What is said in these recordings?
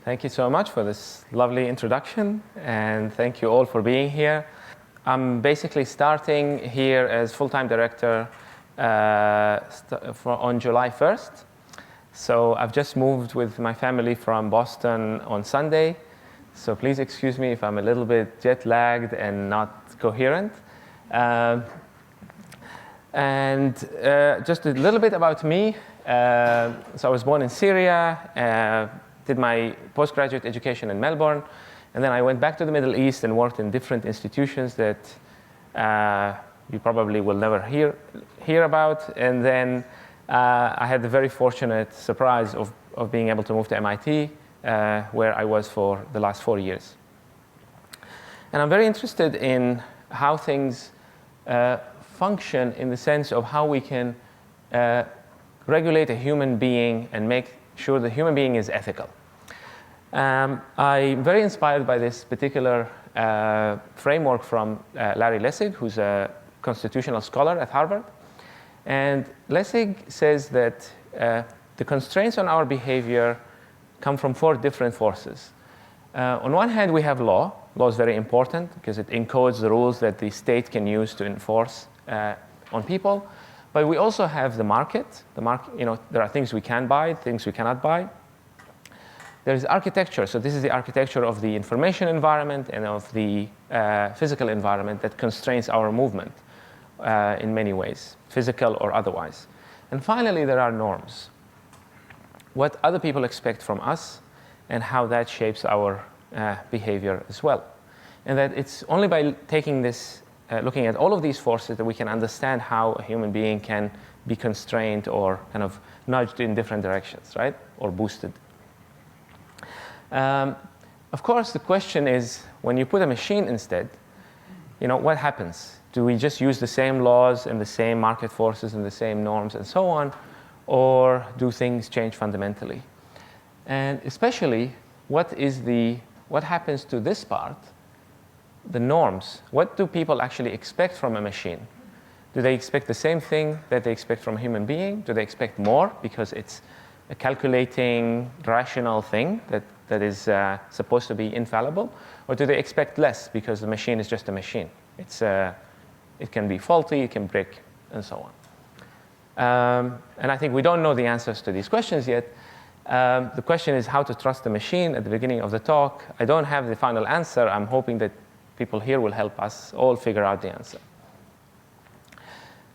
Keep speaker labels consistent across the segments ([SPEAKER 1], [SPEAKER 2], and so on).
[SPEAKER 1] Thank you so much for this lovely introduction, and thank you all for being here. I'm basically starting here as full-time director on July 1st. So I've just moved with my family from Boston on Sunday. So please excuse me if I'm a little bit jet-lagged and not coherent. Just a little bit about me. So I was born in Syria, did my postgraduate education in Melbourne, and then I went back to the Middle East and worked in different institutions that you probably will never hear about. And then I had the very fortunate surprise of being able to move to MIT, where I was for the last 4 years. And I'm very interested in how things function in the sense of how we can regulate a human being and make sure the human being is ethical. I'm very inspired by this particular framework from Larry Lessig, who's a constitutional scholar at Harvard. And Lessig says that the constraints on our behavior come from 4 different forces. On one hand, we have law. Law is very important because it encodes the rules that the state can use to enforce on people. But we also have the market. There are things we can buy, things we cannot buy. There is architecture. So this is the architecture of the information environment and of the physical environment that constrains our movement in many ways, physical or otherwise. And finally, there are norms. What other people expect from us and how that shapes our behavior as well. And that it's only by taking this, looking at all of these forces that we can understand how a human being can be constrained or kind of nudged in different directions, right? Or boosted. Of course, the question is, when you put a machine instead, what happens? Do we just use the same laws and the same market forces and the same norms and so on? Or do things change fundamentally? And especially, what happens to this part, the norms? What do people actually expect from a machine? Do they expect the same thing that they expect from a human being? Do they expect more because it's a calculating, rational thing that is supposed to be infallible? Or do they expect less because the machine is just a machine? It can be faulty, it can break, and so on. And I think we don't know the answers to these questions yet. The question is how to trust the machine at the beginning of the talk. I don't have the final answer. I'm hoping that people here will help us all figure out the answer.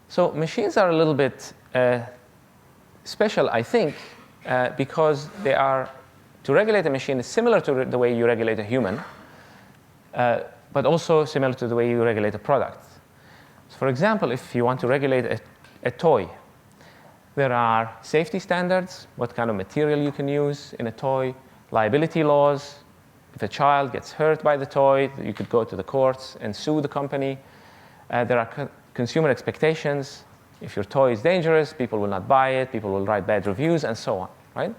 [SPEAKER 1] So machines are a little bit special, I think, because to regulate a machine is similar to the way you regulate a human, but also similar to the way you regulate a product. So for example, if you want to regulate a toy, there are safety standards, what kind of material you can use in a toy, liability laws. If a child gets hurt by the toy, you could go to the courts and sue the company. There are consumer expectations. If your toy is dangerous, people will not buy it, people will write bad reviews, and so on, right?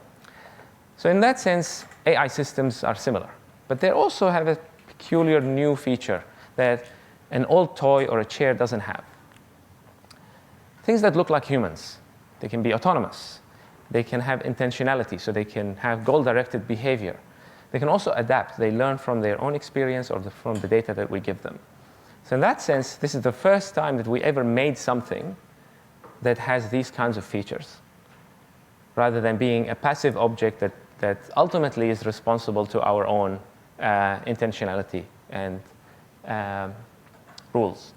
[SPEAKER 1] So in that sense, AI systems are similar. But they also have a peculiar new feature that an old toy or a chair doesn't have. Things that look like humans. They can be autonomous. They can have intentionality, so they can have goal-directed behavior. They can also adapt. They learn from their own experience or from the data that we give them. So in that sense, this is the first time that we ever made something that has these kinds of features, rather than being a passive object that ultimately is responsible to our own intentionality and rules.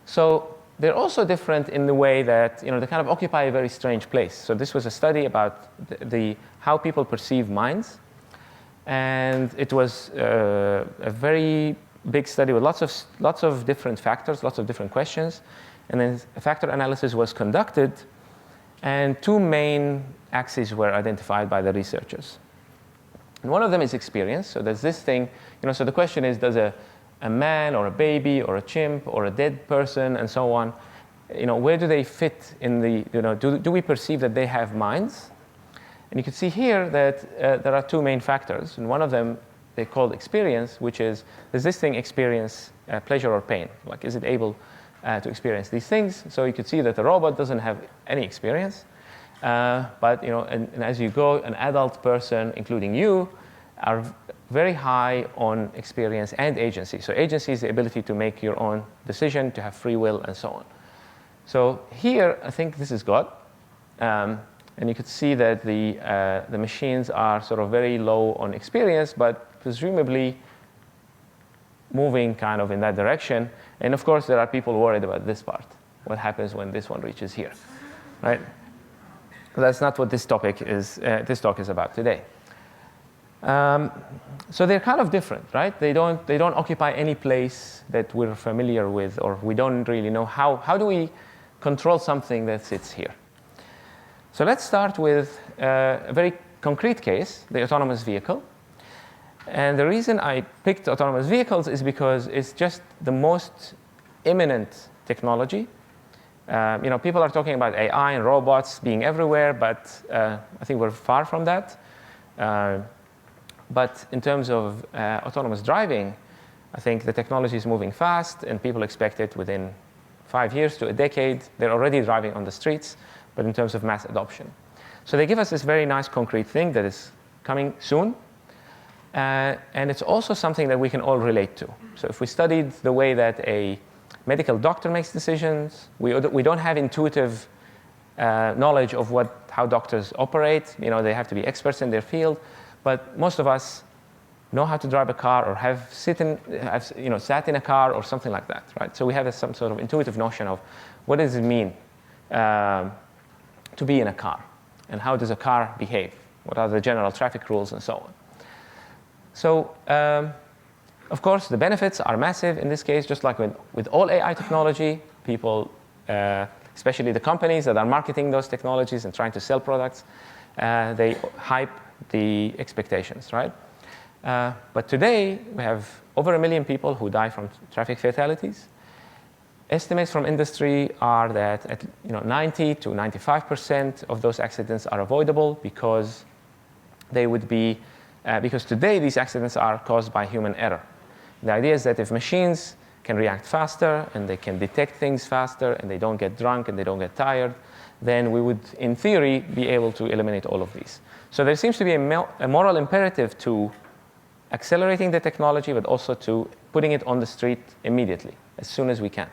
[SPEAKER 1] So they're also different in the way that they kind of occupy a very strange place. So this was a study about how people perceive minds. And it was a very big study with lots of different factors, lots of different questions. And then a factor analysis was conducted. And 2 main axes were identified by the researchers. And one of them is experience. So there's this thing, so the question is, does a man or a baby or a chimp or a dead person and so on, where do they fit in the, do we perceive that they have minds? And you can see here that there are 2 main factors. And one of them they called experience, which is, does this thing experience pleasure or pain? Like, is it able to experience these things? So you could see that the robot doesn't have any experience. But and as you go, an adult person, including you, are very high on experience and agency. So agency is the ability to make your own decision, to have free will, and so on. So here, I think this is God. And you could see that the machines are sort of very low on experience, but presumably moving kind of in that direction. And of course, there are people worried about this part. What happens when this one reaches here, right? But that's not what this topic is. This talk is about today. So they're kind of different, right? They don't occupy any place that we're familiar with, or we don't really know how do we control something that sits here. So let's start with a very concrete case, the autonomous vehicle. And the reason I picked autonomous vehicles is because it's just the most imminent technology. People are talking about AI and robots being everywhere, but I think we're far from that. But in terms of autonomous driving, I think the technology is moving fast, and people expect it within 5 years to a decade. They're already driving on the streets, but in terms of mass adoption. So they give us this very nice concrete thing that is coming soon. And it's also something that we can all relate to. So if we studied the way that a medical doctor makes decisions, we don't have intuitive knowledge of how doctors operate. They have to be experts in their field. But most of us know how to drive a car, or have sat in a car or something like that, right? So we have some sort of intuitive notion of what does it mean to be in a car, and how does a car behave? What are the general traffic rules, and so on. So, of course, the benefits are massive in this case. Just like with all AI technology, people, especially the companies that are marketing those technologies and trying to sell products, they hype the expectations, right? But today, we have over 1 million people who die from traffic fatalities. Estimates from industry are that 90 to 95% of those accidents are avoidable because they would be because today these accidents are caused by human error. The idea is that if machines can react faster, and they can detect things faster, and they don't get drunk, and they don't get tired, then we would, in theory, be able to eliminate all of these. So there seems to be a moral imperative to accelerating the technology, but also to putting it on the street immediately, as soon as we can.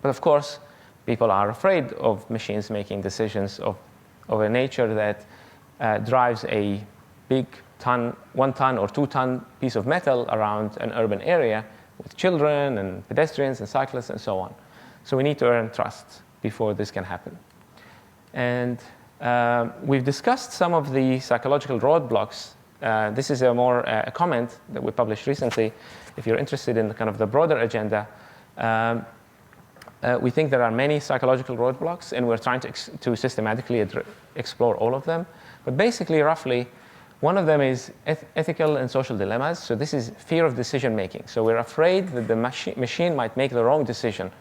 [SPEAKER 1] But of course, people are afraid of machines making decisions of a nature that drives a big 1 ton or 2 ton piece of metal around an urban area with children and pedestrians and cyclists and so on. So we need to earn trust before this can happen. And we've discussed some of the psychological roadblocks. This is a comment that we published recently. If you're interested in kind of the broader agenda, we think there are many psychological roadblocks, and we're trying to systematically explore all of them. But basically, roughly, one of them is ethical and social dilemmas. So this is fear of decision making. So we're afraid that the machine might make the wrong decision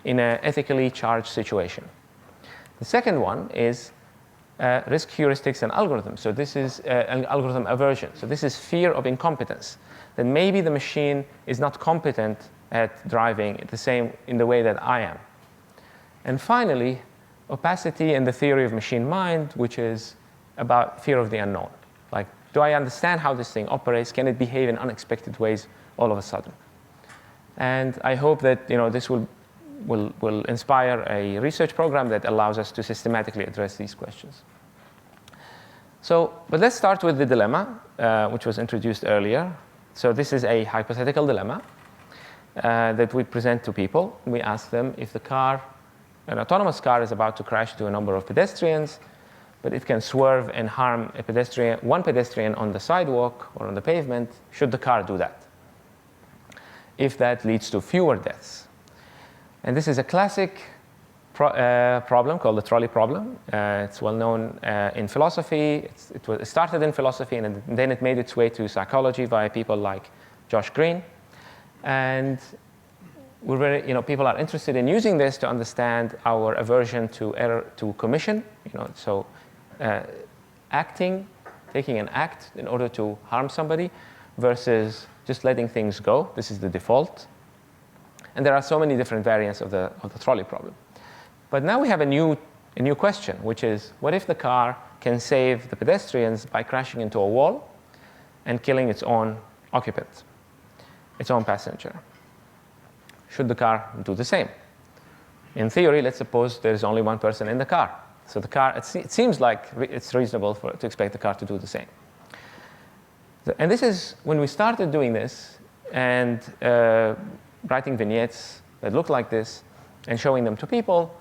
[SPEAKER 1] in an ethically charged situation. The second one is risk heuristics and algorithms. So this is an algorithm aversion. So this is fear of incompetence, that maybe the machine is not competent at driving in the way that I am. And finally, opacity and the theory of machine mind, which is about fear of the unknown. Like, do I understand how this thing operates? Can it behave in unexpected ways all of a sudden? And I hope that this will inspire a research program that allows us to systematically address these questions. But let's start with the dilemma, which was introduced earlier. So this is a hypothetical dilemma that we present to people. We ask them if an autonomous car is about to crash into a number of pedestrians, but it can swerve and harm one pedestrian on the sidewalk or on the pavement. Should the car do that? If that leads to fewer deaths. And this is a classic problem called the trolley problem. It's well known in philosophy. It started in philosophy, and then it made its way to psychology via people like Josh Green. And people are interested in using this to understand our aversion to commission. Taking an act in order to harm somebody, versus just letting things go. This is the default. And there are so many different variants of the trolley problem. But now we have a new a new question, which is, what if the car can save the pedestrians by crashing into a wall and killing its own occupant, its own passenger? Should the car do the same? In theory, let's suppose there's only one person in the car. So the car, it seems like it's reasonable to expect the car to do the same. And this is when we started doing this and writing vignettes that look like this and showing them to people,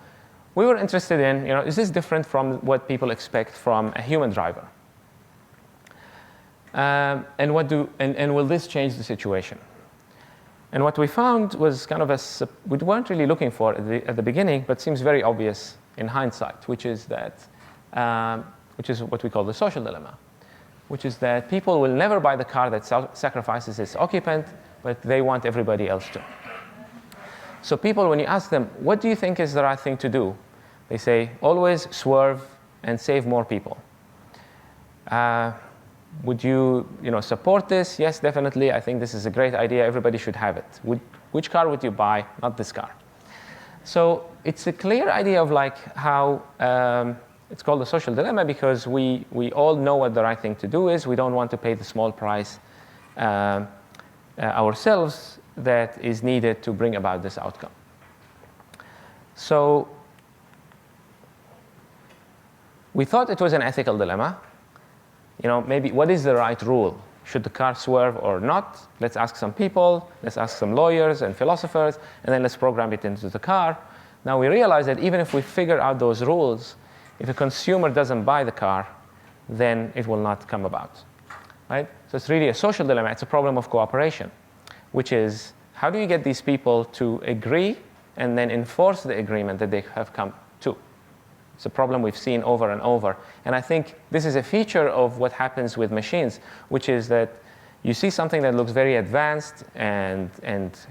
[SPEAKER 1] we were interested in, is this different from what people expect from a human driver? And will this change the situation? And what we found was kind of we weren't really looking for at the beginning, but seems very obvious in hindsight, which is what we call the social dilemma, which is that people will never buy the car that sacrifices its occupant, but they want everybody else to. So people, when you ask them, what do you think is the right thing to do? They say, always swerve and save more people. Would you, support this? Yes, definitely. I think this is a great idea. Everybody should have it. Which car would you buy? Not this car. So it's a clear idea of how it's called the social dilemma, because we all know what the right thing to do is. We don't want to pay the small price ourselves that is needed to bring about this outcome. So we thought it was an ethical dilemma. Maybe what is the right rule? Should the car swerve or not? Let's ask some people. Let's ask some lawyers and philosophers, and then let's program it into the car. Now we realize that even if we figure out those rules, if a consumer doesn't buy the car, then it will not come about, right? So it's really a social dilemma. It's a problem of cooperation, which is, how do you get these people to agree and then enforce the agreement that they have come to? It's a problem we've seen over and over. And I think this is a feature of what happens with machines, which is that you see something that looks very advanced and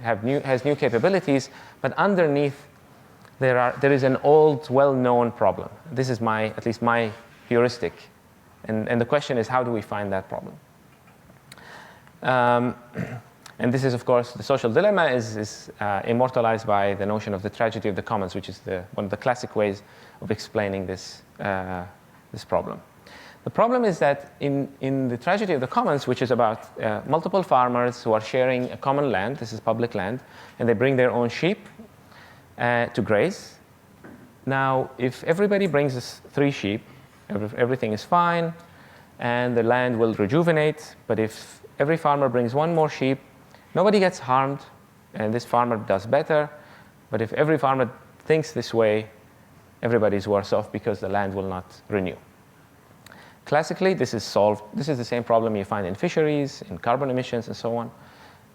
[SPEAKER 1] has new capabilities, but underneath there is an old, well-known problem. This is at least my heuristic. And the question is, how do we find that problem? And this is, of course, the social dilemma is immortalized by the notion of the tragedy of the commons, which is one of the classic ways of explaining this problem. The problem is that in the tragedy of the commons, which is about multiple farmers who are sharing a common land, this is public land, and they bring their own sheep to graze. Now, if everybody brings us 3 sheep, everything is fine, and the land will rejuvenate. But if every farmer brings 1 more sheep, nobody gets harmed, and this farmer does better. But if every farmer thinks this way, everybody's worse off because the land will not renew. Classically, this is solved. This is the same problem you find in fisheries, in carbon emissions, and so on.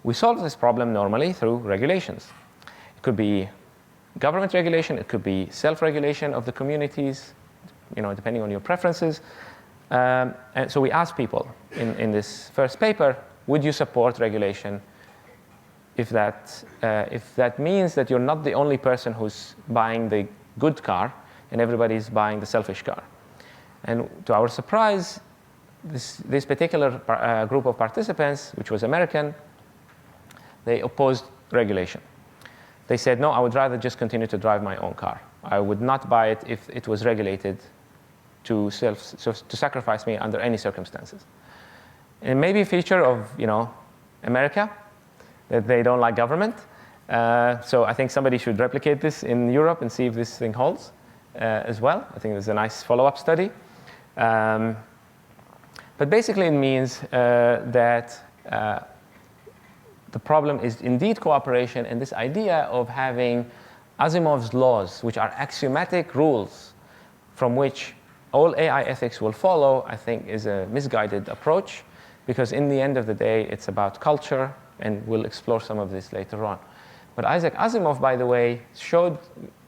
[SPEAKER 1] We solve this problem normally through regulations. It could be government regulation. It could be self-regulation of the communities, depending on your preferences. And so we ask people in this first paper, would you support regulation if that means that you're not the only person who's buying the good car and everybody's buying the selfish car? And to our surprise, this particular group of participants, which was American, they opposed regulation. They said, no, I would rather just continue to drive my own car. I would not buy it if it was regulated to sacrifice me under any circumstances. And it may be a feature of America, that they don't like government. So I think somebody should replicate this in Europe and see if this thing holds as well. I think there's a nice follow-up study. But basically it means that the problem is indeed cooperation, and this idea of having Asimov's laws, which are axiomatic rules from which all AI ethics will follow, I think is a misguided approach, because in the end of the day, it's about culture, and we'll explore some of this later on. But Isaac Asimov, by the way, showed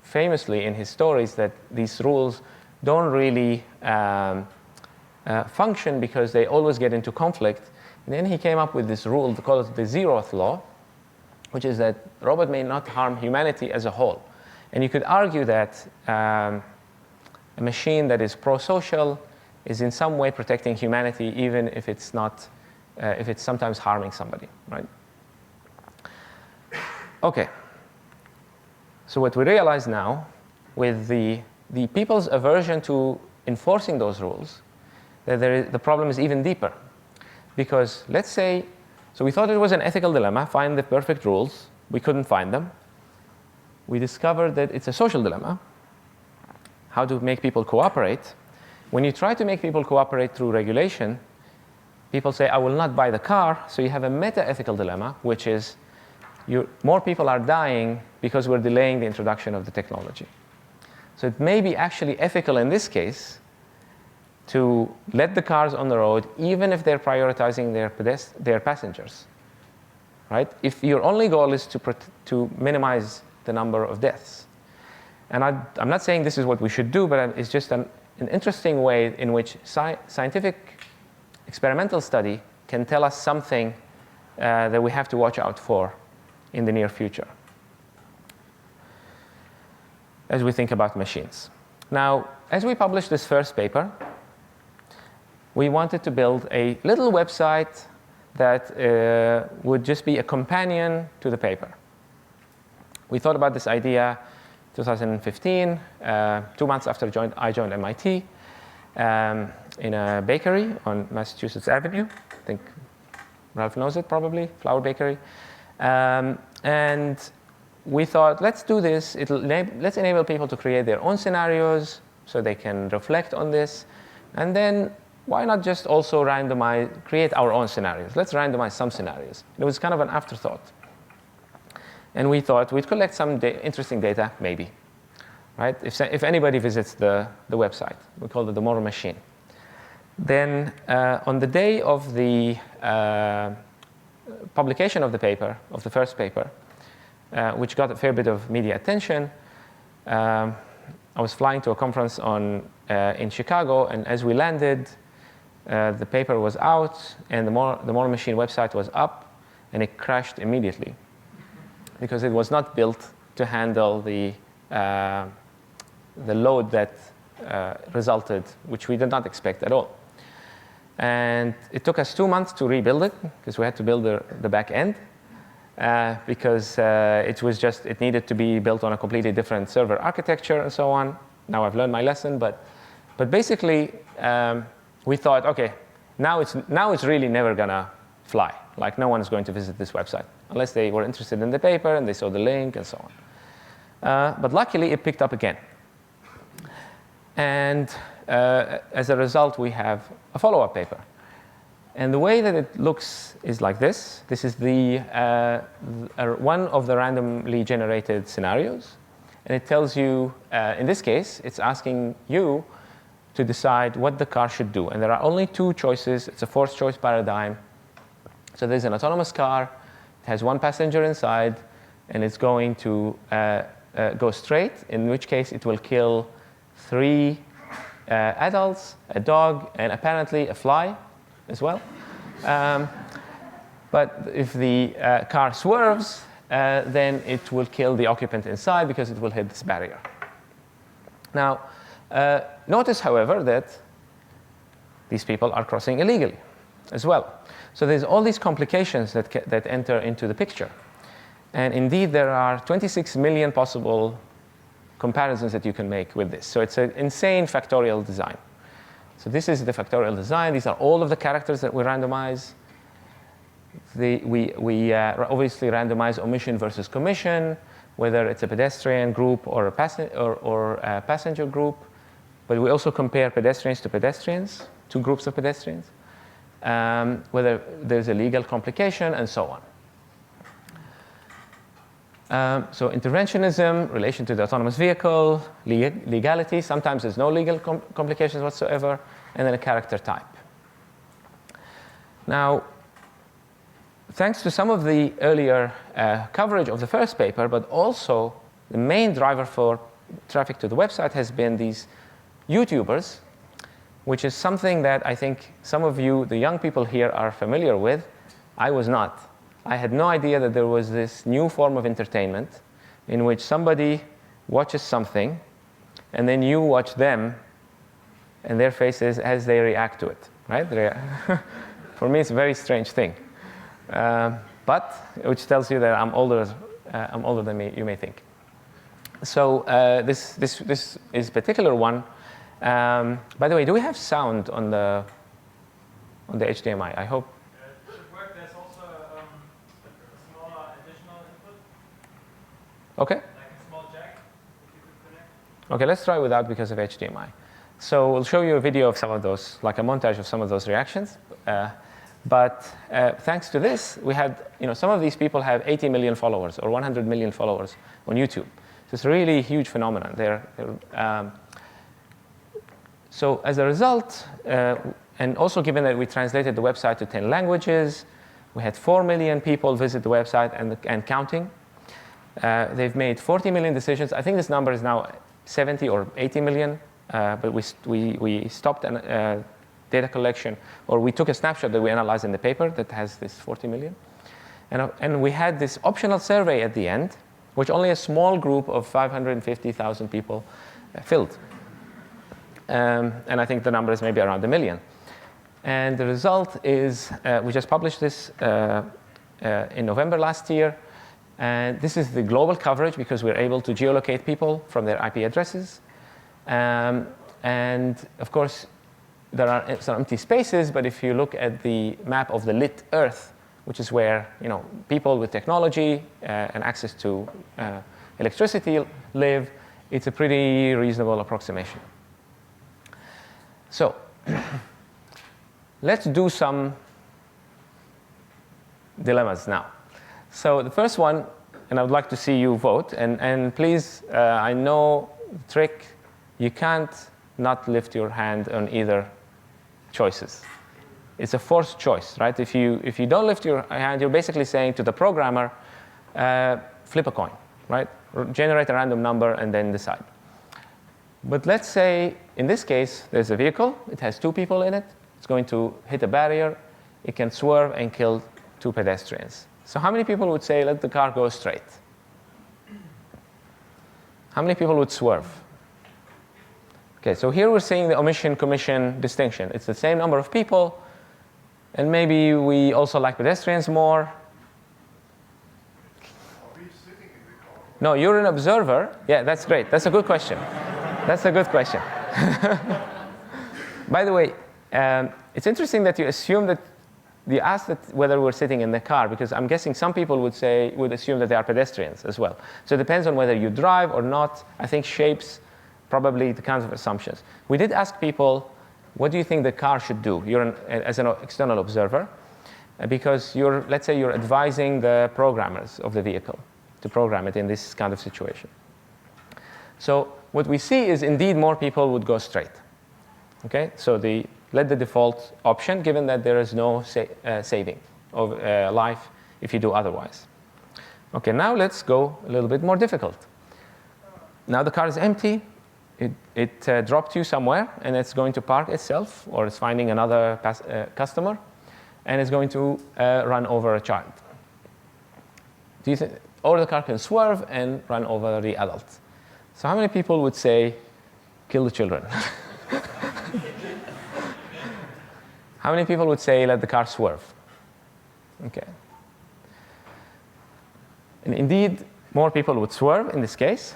[SPEAKER 1] famously in his stories that these rules don't really function because they always get into conflict. And then he came up with this rule called the zeroth law, which is that robot may not harm humanity as a whole. And you could argue that a machine that is pro-social is in some way protecting humanity, even if it's not, if it's sometimes harming somebody, right? Okay. So what we realize now with the the people's aversion to enforcing those rules, that the problem is even deeper. Because let's say, so we thought it was an ethical dilemma, find the perfect rules. We couldn't find them. We discovered that it's a social dilemma, how to make people cooperate. When you try to make people cooperate through regulation, people say, I will not buy the car. So you have a meta-ethical dilemma, which is more people are dying because we're delaying the introduction of the technology. So it may be actually ethical in this case to let the cars on the road, even if they're prioritizing their passengers, right? If your only goal is to minimize the number of deaths. And I'm not saying this is what we should do, but it's just an interesting way in which scientific experimental study can tell us something that we have to watch out for in the near future as we think about machines. Now, as we published this first paper, we wanted to build a little website that would just be a companion to the paper. We thought about this idea 2015, 2 months after I joined MIT, in a bakery on Massachusetts Avenue. I think Ralph knows it probably, Flour Bakery. And we thought, let's do this. Let's enable people to create their own scenarios so they can reflect on this. And then why not just also create our own scenarios? Let's randomize some scenarios. It was kind of an afterthought. And we thought we'd collect some interesting data, maybe. Right? If anybody visits the website, we call it the moral machine. Then on the day of the publication of the paper, of the first paper, which got a fair bit of media attention, I was flying to a conference in Chicago, and as we landed, the paper was out, and the moral machine website was up, and it crashed immediately because it was not built to handle the load that resulted, which we did not expect at all. And it took us 2 months to rebuild it because we had to build the back end because it needed to be built on a completely different server architecture and so on. Now I've learned my lesson, but basically we thought, okay, now it's really never gonna fly. Like no one's going to visit this website unless they were interested in the paper and they saw the link and so on. But luckily it picked up again. And as a result, we have a follow-up paper. And the way that it looks is like this. This is one of the randomly generated scenarios. And it tells you, in this case, it's asking you to decide what the car should do. And there are only 2 choices. It's a forced choice paradigm. So there's an autonomous car. It has 1 passenger inside. And it's going to go straight, in which case it will kill 3 adults, a dog, and apparently a fly as well. But if the car swerves, then it will kill the occupant inside because it will hit this barrier. Now, notice, however, that these people are crossing illegally as well. So there's all these complications that enter into the picture. And indeed, there are 26 million possible comparisons that you can make with this. So it's an insane factorial design. So this is the factorial design. These are all of the characters that we randomize. We obviously randomize omission versus commission, whether it's a pedestrian group or a passenger group. But we also compare pedestrians to pedestrians, 2 groups of pedestrians, whether there's a legal complication, and so on. So interventionism, relation to the autonomous vehicle, legality. Sometimes there's no legal complications whatsoever, and then a character type. Now, thanks to some of the earlier coverage of the first paper, but also the main driver for traffic to the website has been these YouTubers, which is something that I think some of you, the young people here, are familiar with. I was not. I had no idea that there was this new form of entertainment in which somebody watches something, and then you watch them and their faces as they react to it, right? For me, it's a very strange thing. But which tells you that I'm older than you may think. So this is a particular one. By the way, do we have sound on the HDMI? I hope.
[SPEAKER 2] It should work. There's also a small additional input.
[SPEAKER 1] Okay.
[SPEAKER 2] Like a small jack, if you could connect.
[SPEAKER 1] Okay, let's try without because of HDMI. So we'll show you a video of some of those, like a montage of some of those reactions. But thanks to this, we had, some of these people have 80 million followers or 100 million followers on YouTube. So it's a really huge phenomenon. So as a result, and also given that we translated the website to 10 languages, we had 4 million people visit the website and counting. They've made 40 million decisions. I think this number is now 70 or 80 million, but we stopped data collection, or we took a snapshot that we analyzed in the paper that has this 40 million. And we had this optional survey at the end, which only a small group of 550,000 people filled. And I think the number is maybe around 1 million. And the result is, we just published this in November last year. And this is the global coverage because we're able to geolocate people from their IP addresses. And of course, there are some empty spaces, but if you look at the map of the lit Earth, which is where people with technology and access to electricity live, it's a pretty reasonable approximation. So let's do some dilemmas now. So the first one, and I would like to see you vote, and please, I know the trick, you can't not lift your hand on either choices. It's a forced choice, right? If you don't lift your hand, you're basically saying to the programmer, flip a coin, right? Generate a random number and then decide. But let's say, in this case, there's a vehicle. It has 2 people in it. It's going to hit a barrier. It can swerve and kill 2 pedestrians. So how many people would say, let the car go straight? How many people would swerve? Okay, so here we're seeing the omission-commission distinction. It's the same number of people, and maybe we also like pedestrians more.
[SPEAKER 3] Are we sitting in the car?
[SPEAKER 1] No, you're an observer. Yeah, that's great. That's a good question. That's a good question. By the way, it's interesting that you assume that you asked that whether we're sitting in the car, because I'm guessing some people would assume that they are pedestrians as well. So it depends on whether you drive or not. I think shapes probably the kinds of assumptions. We did ask people, what do you think the car should do? As an external observer, because let's say you're advising the programmers of the vehicle to program it in this kind of situation. So what we see is indeed more people would go straight. Okay, so let the default option, given that there is no saving of life if you do otherwise. Okay, now let's go a little bit more difficult. Now the car is empty. It dropped you somewhere, and it's going to park itself, or it's finding another customer, and it's going to run over a child. Or the car can swerve and run over the adult. So how many people would say, kill the children? How many people would say, let the car swerve? Okay. And indeed, more people would swerve in this case.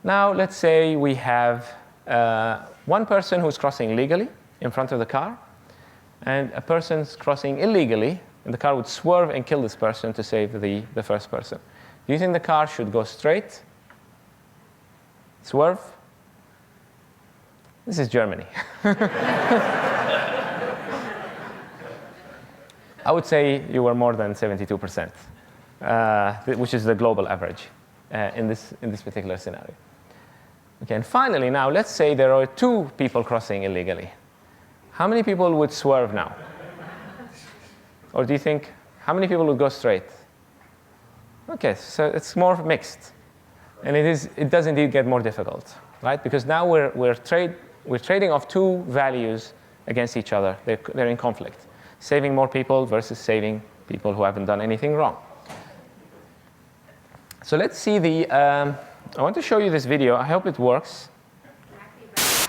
[SPEAKER 1] Now, let's say we have one person who's crossing legally in front of the car, and a person's crossing illegally, and the car would swerve and kill this person to save the first person. Do you think the car should go straight? Swerve? This is Germany. I would say you were more than 72%, which is the global average in this particular scenario. Okay, and finally, now let's say there are 2 people crossing illegally. How many people would swerve now? Or do you think, how many people would go straight? Okay, so it's more mixed. And it does indeed get more difficult, right? Because now we're trading off 2 values against each other. They're in conflict. Saving more people versus saving people who haven't done anything wrong. So let's see I want to show you this video. I hope it works.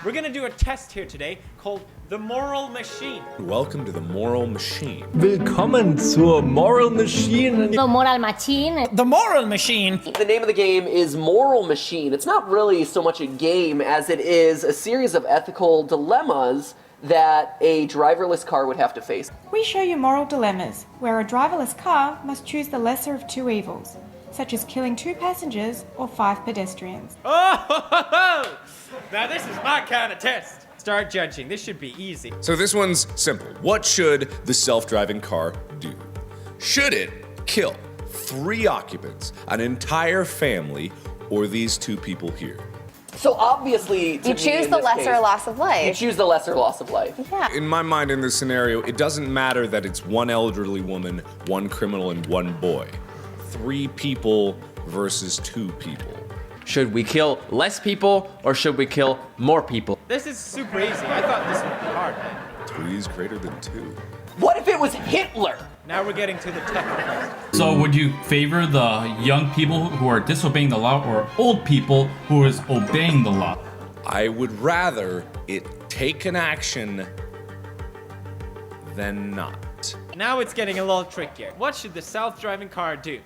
[SPEAKER 2] We're going to do a test here today called the moral machine.
[SPEAKER 3] Welcome to the moral machine.
[SPEAKER 4] Willkommen zur Moral Machine.
[SPEAKER 5] The moral machine.
[SPEAKER 2] The moral machine.
[SPEAKER 6] The name of the game is Moral Machine. It's not really so much a game as it is a series of ethical dilemmas that a driverless car would have to face.
[SPEAKER 7] We show you moral dilemmas, where a driverless car must choose the lesser of two evils, such as killing 2 passengers or 5 pedestrians.
[SPEAKER 2] Oh, now this is my kind of test. Start judging. This should be easy.
[SPEAKER 3] So this one's simple. What should the self-driving car do? Should it kill 3 occupants, an entire family, or these 2 people here?
[SPEAKER 6] So obviously,
[SPEAKER 8] You choose the lesser loss of
[SPEAKER 6] You
[SPEAKER 8] life.
[SPEAKER 6] choose the lesser loss of life.
[SPEAKER 8] Yeah.
[SPEAKER 3] In my mind, in this scenario, it doesn't matter that it's 1 elderly woman, 1 criminal, and 1 boy. 3 people versus 2 people.
[SPEAKER 9] Should we kill less people or should we kill more people?
[SPEAKER 2] This is super easy. I thought this would be hard.
[SPEAKER 3] 3 is greater than 2.
[SPEAKER 6] What if it was Hitler?
[SPEAKER 2] Now we're getting to the tough questions.
[SPEAKER 10] So would you favor the young people who are disobeying the law or old people who is obeying the law?
[SPEAKER 3] I would rather it take an action than not.
[SPEAKER 2] Now it's getting a little trickier. What should the self-driving car do?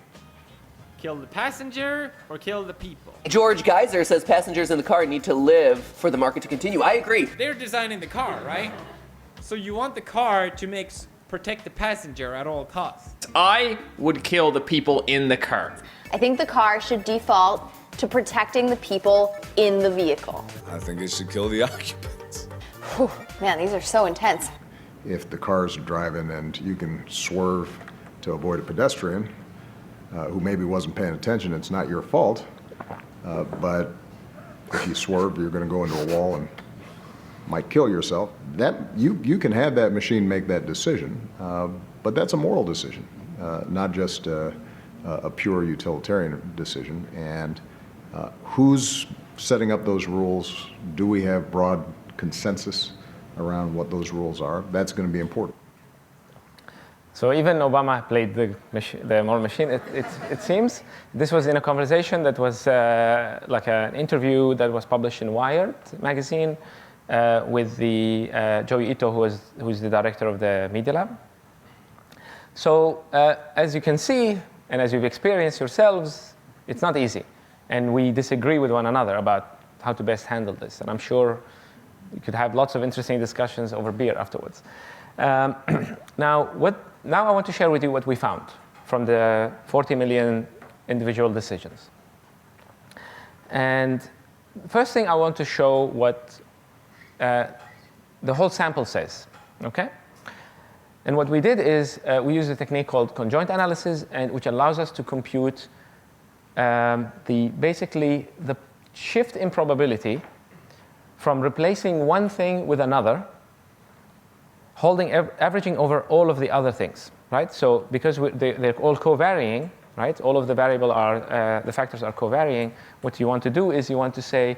[SPEAKER 2] Kill the passenger or kill the people?
[SPEAKER 6] George Geiser says passengers in the car need to live for the market to continue. I agree.
[SPEAKER 2] They're designing the car, right? So you want the car to protect the passenger at all costs.
[SPEAKER 9] I would kill the people in the car.
[SPEAKER 8] I think the car should default to protecting the people in the vehicle.
[SPEAKER 3] I think it should kill the occupants.
[SPEAKER 8] Whew, man, these are so intense.
[SPEAKER 11] If the car's driving and you can swerve to avoid a pedestrian who maybe wasn't paying attention, it's not your fault. But if you swerve, you're going to go into a wall and might kill yourself. That you can have that machine make that decision, but that's a moral decision, not just a pure utilitarian decision. And who's setting up those rules? Do we have broad consensus around what those rules are? That's going to be important.
[SPEAKER 1] So even Obama played the moral machine. It seems this was in a conversation that was like an interview that was published in Wired magazine with the Joey Ito, who's the director of the Media Lab. So as you can see, and as you've experienced yourselves, it's not easy, and we disagree with one another about how to best handle this. And I'm sure you could have lots of interesting discussions over beer afterwards. Now I want to share with you what we found from the 40 million individual decisions. And first thing I want to show what the whole sample says, okay? And what we did is we used a technique called conjoint analysis, and which allows us to compute basically the shift in probability from replacing one thing with another, averaging over all of the other things, right? So because they're all covariating, right? All of the the factors are covariating. What you want to do is you want to say,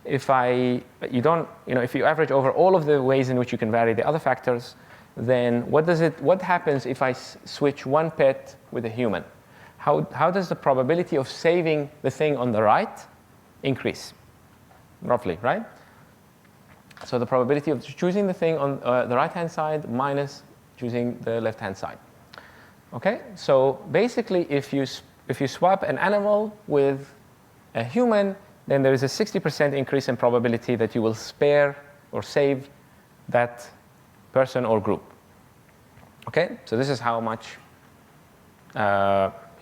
[SPEAKER 1] if you average over all of the ways in which you can vary the other factors, then what happens if I switch one pet with a human? How does the probability of saving the thing on the right increase? Roughly, right? So the probability of choosing the thing on the right-hand side minus choosing the left-hand side. Okay, so basically, if you swap an animal with a human, then there is a 60% increase in probability that you will spare or save that person or group. Okay, so this is how much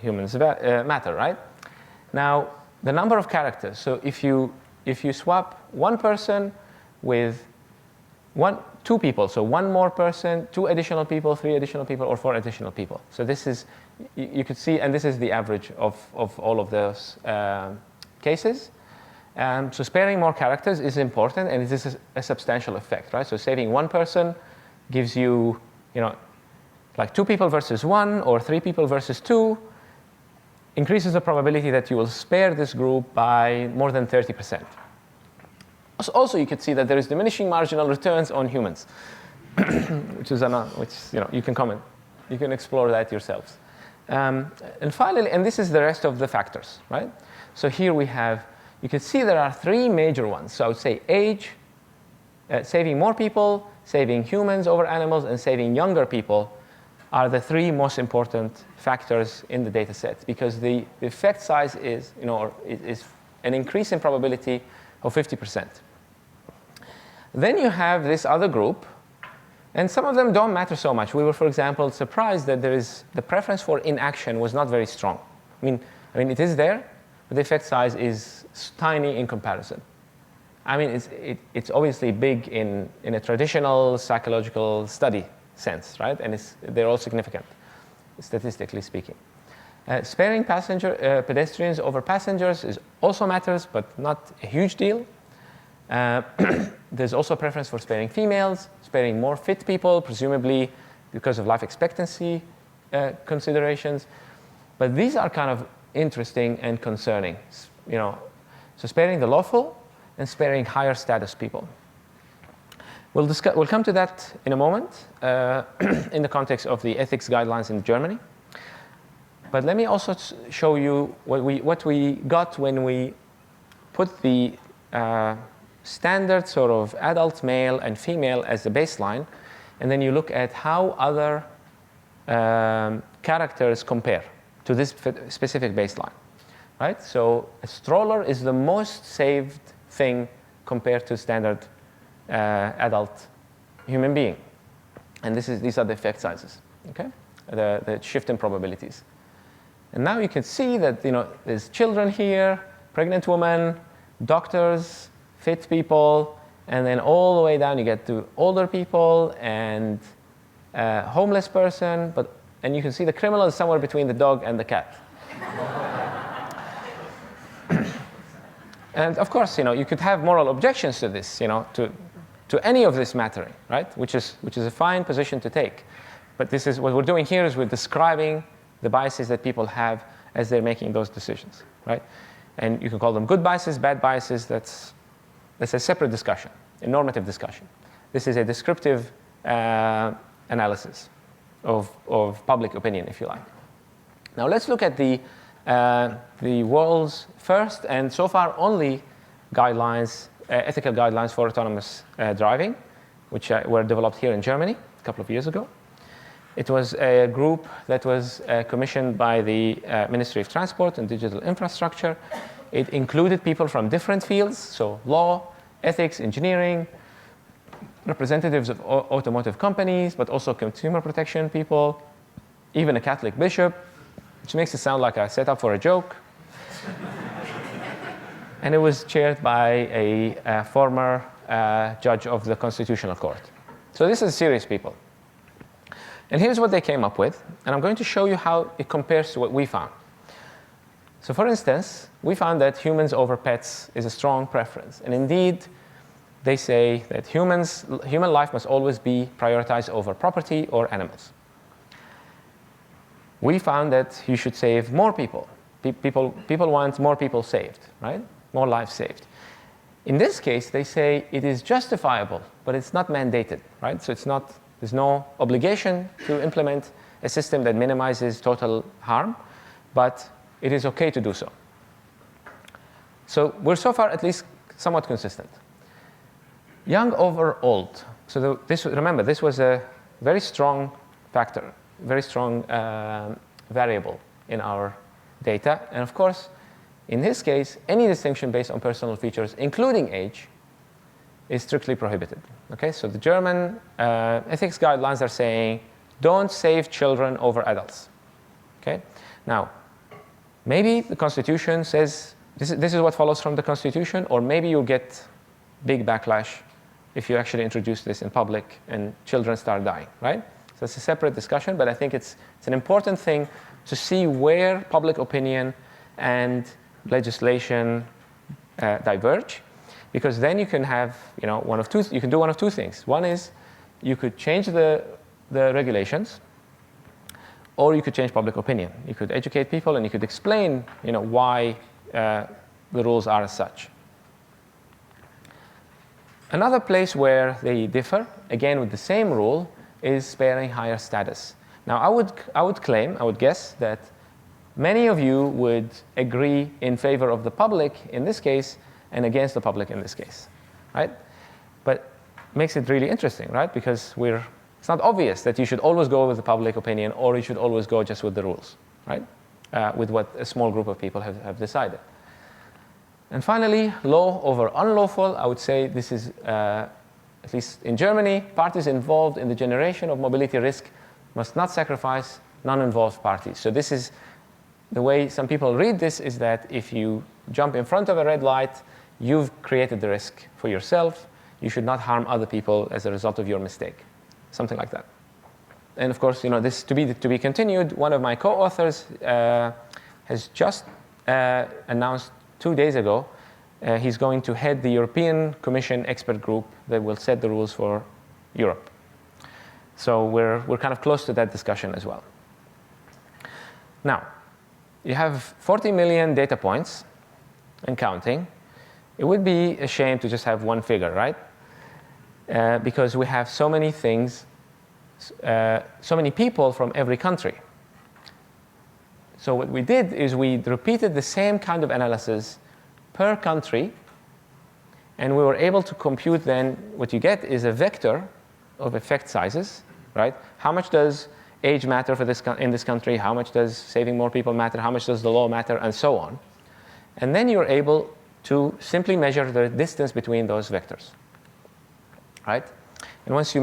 [SPEAKER 1] humans matter, right? Now, the number of characters. So if you swap one person with 2 people, so 1 more person, 2 additional people, 3 additional people, or 4 additional people. So this is, you could see, and this is the average of all of those cases. So sparing more characters is important, and this is a substantial effect, right? So saving 1 person gives you, like 2 people versus 1, or 3 people versus 2, increases the probability that you will spare this group by more than 30%. Also, you could see that there is diminishing marginal returns on humans, which you can comment. You can explore that yourselves. And finally, and this is the rest of the factors, right? So here we have you can see there are three major ones. So I would say age, saving more people, saving humans over animals, and saving younger people are the three most important factors in the data set, because the effect size is, is an increase in probability of 50%. Then you have this other group, and some of them don't matter so much. We were, for example, surprised that the preference for inaction was not very strong. I mean, it is there, but the effect size is tiny in comparison. I mean, it's obviously big in a traditional psychological study sense, right? And they're all significant, statistically speaking. Sparing pedestrians over passengers also matters, but not a huge deal. There's also a preference for sparing females, sparing more fit people, presumably because of life expectancy considerations. But these are kind of interesting and concerning. So sparing the lawful and sparing higher status people. We'll come to that in a moment in the context of the ethics guidelines in Germany. But let me also show you what we got when we put the standard sort of adult male and female as the baseline, and then you look at how other characters compare to this specific baseline, right? So a stroller is the most saved thing compared to standard adult human being, and these are the effect sizes, okay? The shift in probabilities. And now you can see that there's children here, pregnant women, doctors, fit people, and then all the way down you get to older people and homeless person, and you can see the criminal is somewhere between the dog and the cat. And of course, you could have moral objections to this, to any of this mattering, right? Which is a fine position to take. But this is what we're doing here is we're describing the biases that people have as they're making those decisions, right? And you can call them good biases, bad biases. That's a separate discussion, a normative discussion. This is a descriptive analysis of public opinion, if you like. Now let's look at the world's first and so far only guidelines, ethical guidelines for autonomous driving, which were developed here in Germany a couple of years ago. It was a group that was commissioned by the Ministry of Transport and Digital Infrastructure. It included people from different fields, so law, ethics, engineering, representatives of automotive companies, but also consumer protection people, even a Catholic bishop, which makes it sound like a setup for a joke. And it was chaired by a former judge of the Constitutional Court. So this is serious people. And here's what they came up with, and I'm going to show you how it compares to what we found. So for instance, we found that humans over pets is a strong preference. And indeed, they say that human life must always be prioritized over property or animals. We found that you should save more people. People want more people saved, right? More lives saved. In this case, they say it is justifiable, but it's not mandated, right? So there's no obligation to implement a system that minimizes total harm, but it is okay to do so. So we're so far at least somewhat consistent. Young over old. So remember, this was a very strong factor, very strong variable in our data. And of course, in this case, any distinction based on personal features, including age, is strictly prohibited. Okay, so the German ethics guidelines are saying, don't save children over adults. Okay, now, maybe the Constitution says, this is what follows from the Constitution, or maybe you'll get big backlash if you actually introduce this in public and children start dying, right? So it's a separate discussion, but I think it's an important thing to see where public opinion and legislation diverge. Because then you can have, you can do one of two things. One is you could change the regulations, or you could change public opinion. You could educate people, and you could explain, why the rules are as such. Another place where they differ, again with the same rule, is sparing higher status. Now, I would guess that many of you would agree in favor of the public in this case and against the public in this case, right? But makes it really interesting, right? Because it's not obvious that you should always go with the public opinion or you should always go just with the rules, right? With what a small group of people have decided. And finally, law over unlawful. I would say this is, at least in Germany, parties involved in the generation of mobility risk must not sacrifice non-involved parties. So this is the way some people read this, is that if you jump in front of a red light, you've created the risk for yourself. You should not harm other people as a result of your mistake. Something like that. And of course, this to be continued. One of my co-authors has just announced 2 days ago he's going to head the European Commission expert group that will set the rules for Europe. So we're kind of close to that discussion as well. Now, you have 40 million data points and counting. It would be a shame to just have one figure, right? Because we have so many things, so many people from every country. So what we did is we repeated the same kind of analysis per country, and we were able to compute then what you get is a vector of effect sizes, right? How much does age matter for in this country? How much does saving more people matter? How much does the law matter? And so on. And then you're able to simply measure the distance between those vectors, right? And once you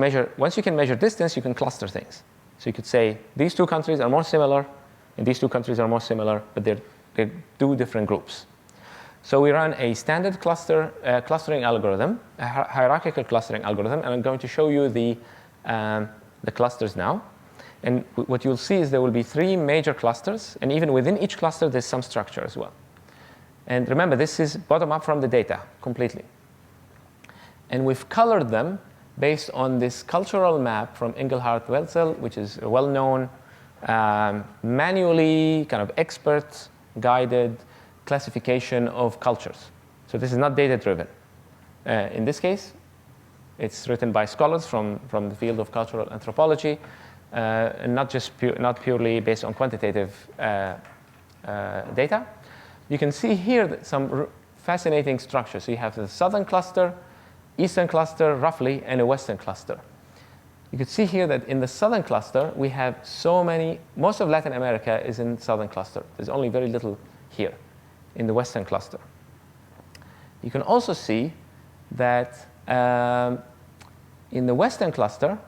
[SPEAKER 1] can measure distance, you can cluster things. So you could say these two countries are more similar, and these two countries are more similar, but they're two different groups. So we run a standard clustering algorithm, a hierarchical clustering algorithm, and I'm going to show you the clusters now. And what you'll see is there will be 3 major clusters, and even within each cluster, there's some structure as well. And remember, this is bottom-up from the data completely. And we've colored them based on this cultural map from Engelhardt-Welzel, which is a well-known, manually kind of expert-guided classification of cultures. So this is not data-driven. In this case, it's written by scholars from the field of cultural anthropology, and not purely based on quantitative data. You can see here some fascinating structures. So you have the southern cluster, eastern cluster, roughly, and a western cluster. You can see here that in the southern cluster, we have most of Latin America is in the southern cluster. There's only very little here in the western cluster. You can also see that in the western cluster,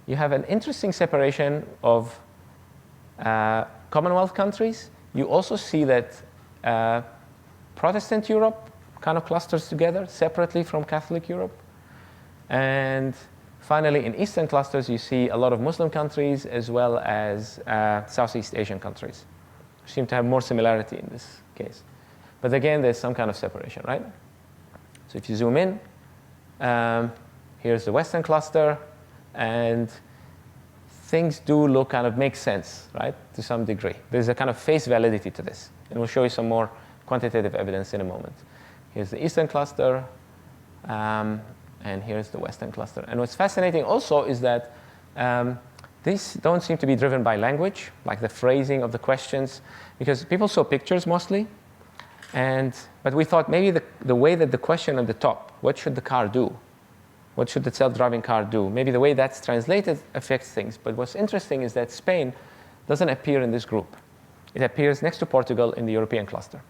[SPEAKER 1] you have an interesting separation of Commonwealth countries. You also see that Protestant Europe kind of clusters together separately from Catholic Europe. And finally, in Eastern clusters, you see a lot of Muslim countries as well as Southeast Asian countries, which seem to have more similarity in this case. But again, there's some kind of separation, right? So if you zoom in, here's the Western cluster, and things do make sense, right, to some degree. There's a kind of face validity to this. And we'll show you some more quantitative evidence in a moment. Here's the Eastern cluster, and here's the Western cluster. And what's fascinating also is that these don't seem to be driven by language, like the phrasing of the questions, because people saw pictures mostly. But we thought maybe the way that the question at the top, what should the car do? What should the self-driving car do? Maybe the way that's translated affects things. But what's interesting is that Spain doesn't appear in this group. It appears next to Portugal in the European cluster.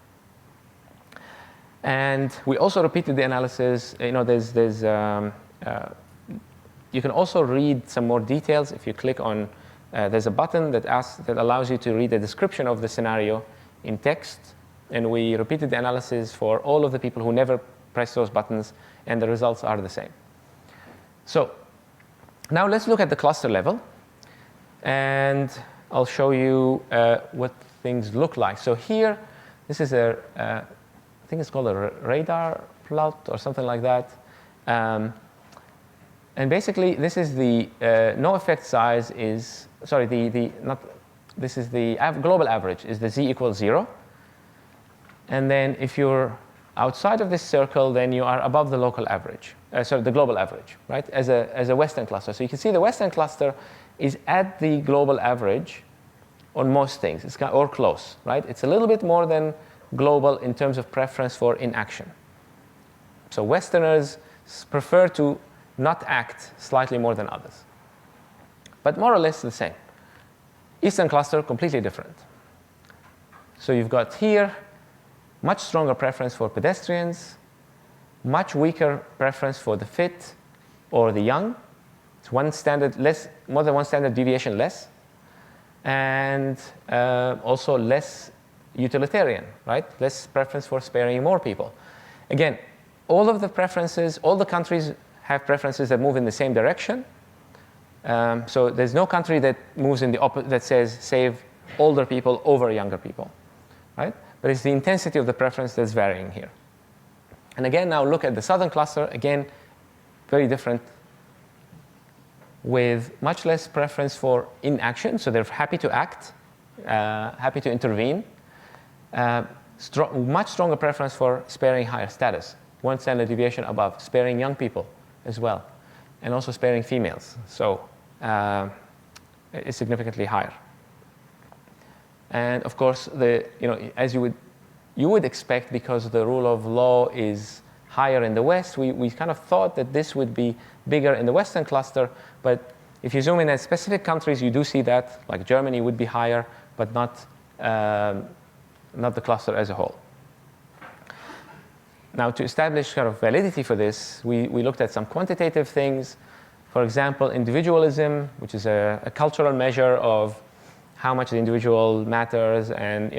[SPEAKER 1] And we also repeated the analysis. You can also read some more details if you click on. There's a button that allows you to read a description of the scenario in text. And we repeated the analysis for all of the people who never pressed those buttons, and the results are the same. So now let's look at the cluster level, and I'll show you what things look like. So here, this is I think it's called a radar plot or something like that. And basically, this is the no effect size is, sorry, this is the global average, is the z equals 0. And then if you're outside of this circle, then you are above the local average, the global average, right, as a Western cluster. So you can see the Western cluster is at the global average on most things, or close, right? It's a little bit more than global in terms of preference for inaction. So Westerners prefer to not act slightly more than others, but more or less the same. Eastern cluster, completely different. So you've got here much stronger preference for pedestrians, much weaker preference for the fit or the young. It's more than one standard deviation less, and also less utilitarian, right? Less preference for sparing more people. Again, all of the preferences, all the countries have preferences that move in the same direction. So there's no country that moves in the opposite, that says save older people over younger people, right? But it's the intensity of the preference that's varying here. And again, now look at the southern cluster. Again, very different, with much less preference for inaction. So they're happy to act, happy to intervene. Much stronger preference for sparing higher status, one standard deviation above, sparing young people as well, and also sparing females. So it's significantly higher. And of course, as you would expect, because the rule of law is higher in the West, we kind of thought that this would be bigger in the Western cluster. But if you zoom in at specific countries, you do see that, like Germany would be higher, but not the cluster as a whole. Now, to establish kind of validity for this, we looked at some quantitative things. For example, individualism, which is a cultural measure of how much the individual matters and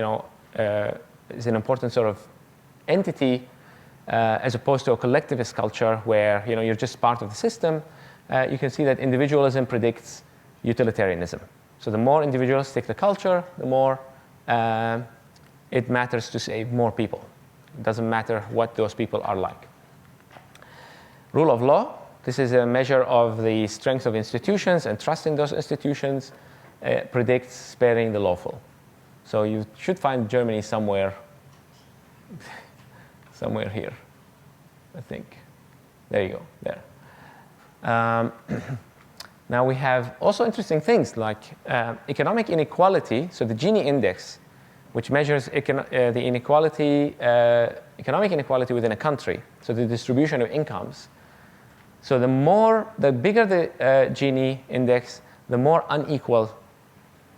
[SPEAKER 1] is an important sort of entity, as opposed to a collectivist culture where you're just part of the system. You can see that individualism predicts utilitarianism. So the more individualistic the culture, the more it matters to save more people. It doesn't matter what those people are like. Rule of law. This is a measure of the strength of institutions and trust in those institutions. Predicts sparing the lawful. So you should find Germany somewhere here, I think. There you go, there. Now we have also interesting things like economic inequality. So the Gini index, which measures the inequality, economic inequality within a country, so the distribution of incomes. So the bigger the Gini index, the more unequal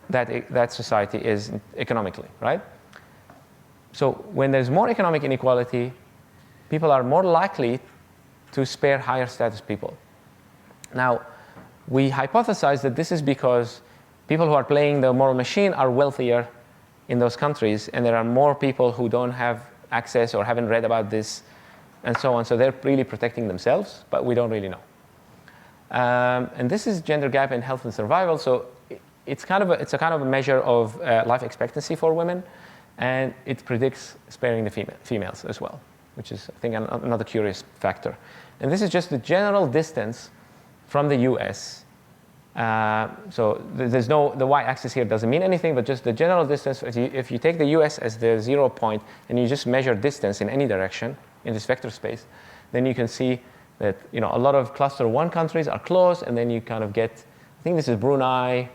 [SPEAKER 1] that society is economically, right? So when there's more economic inequality, people are more likely to spare higher status people. Now, we hypothesize that this is because people who are playing the moral machine are wealthier in those countries, and there are more people who don't have access or haven't read about this, and so on. So they're really protecting themselves, but we don't really know. And this is gender gap in health and survival. So it's a kind of a measure of life expectancy for women, and it predicts sparing the females as well, which is, I think, another curious factor. And this is just the general distance from the US. So there's the y-axis here doesn't mean anything, but just the general distance. If you take the US as the 0 point and you just measure distance in any direction in this vector space, then you can see that a lot of cluster 1 countries are close, and then you kind of get, I think this is Brunei,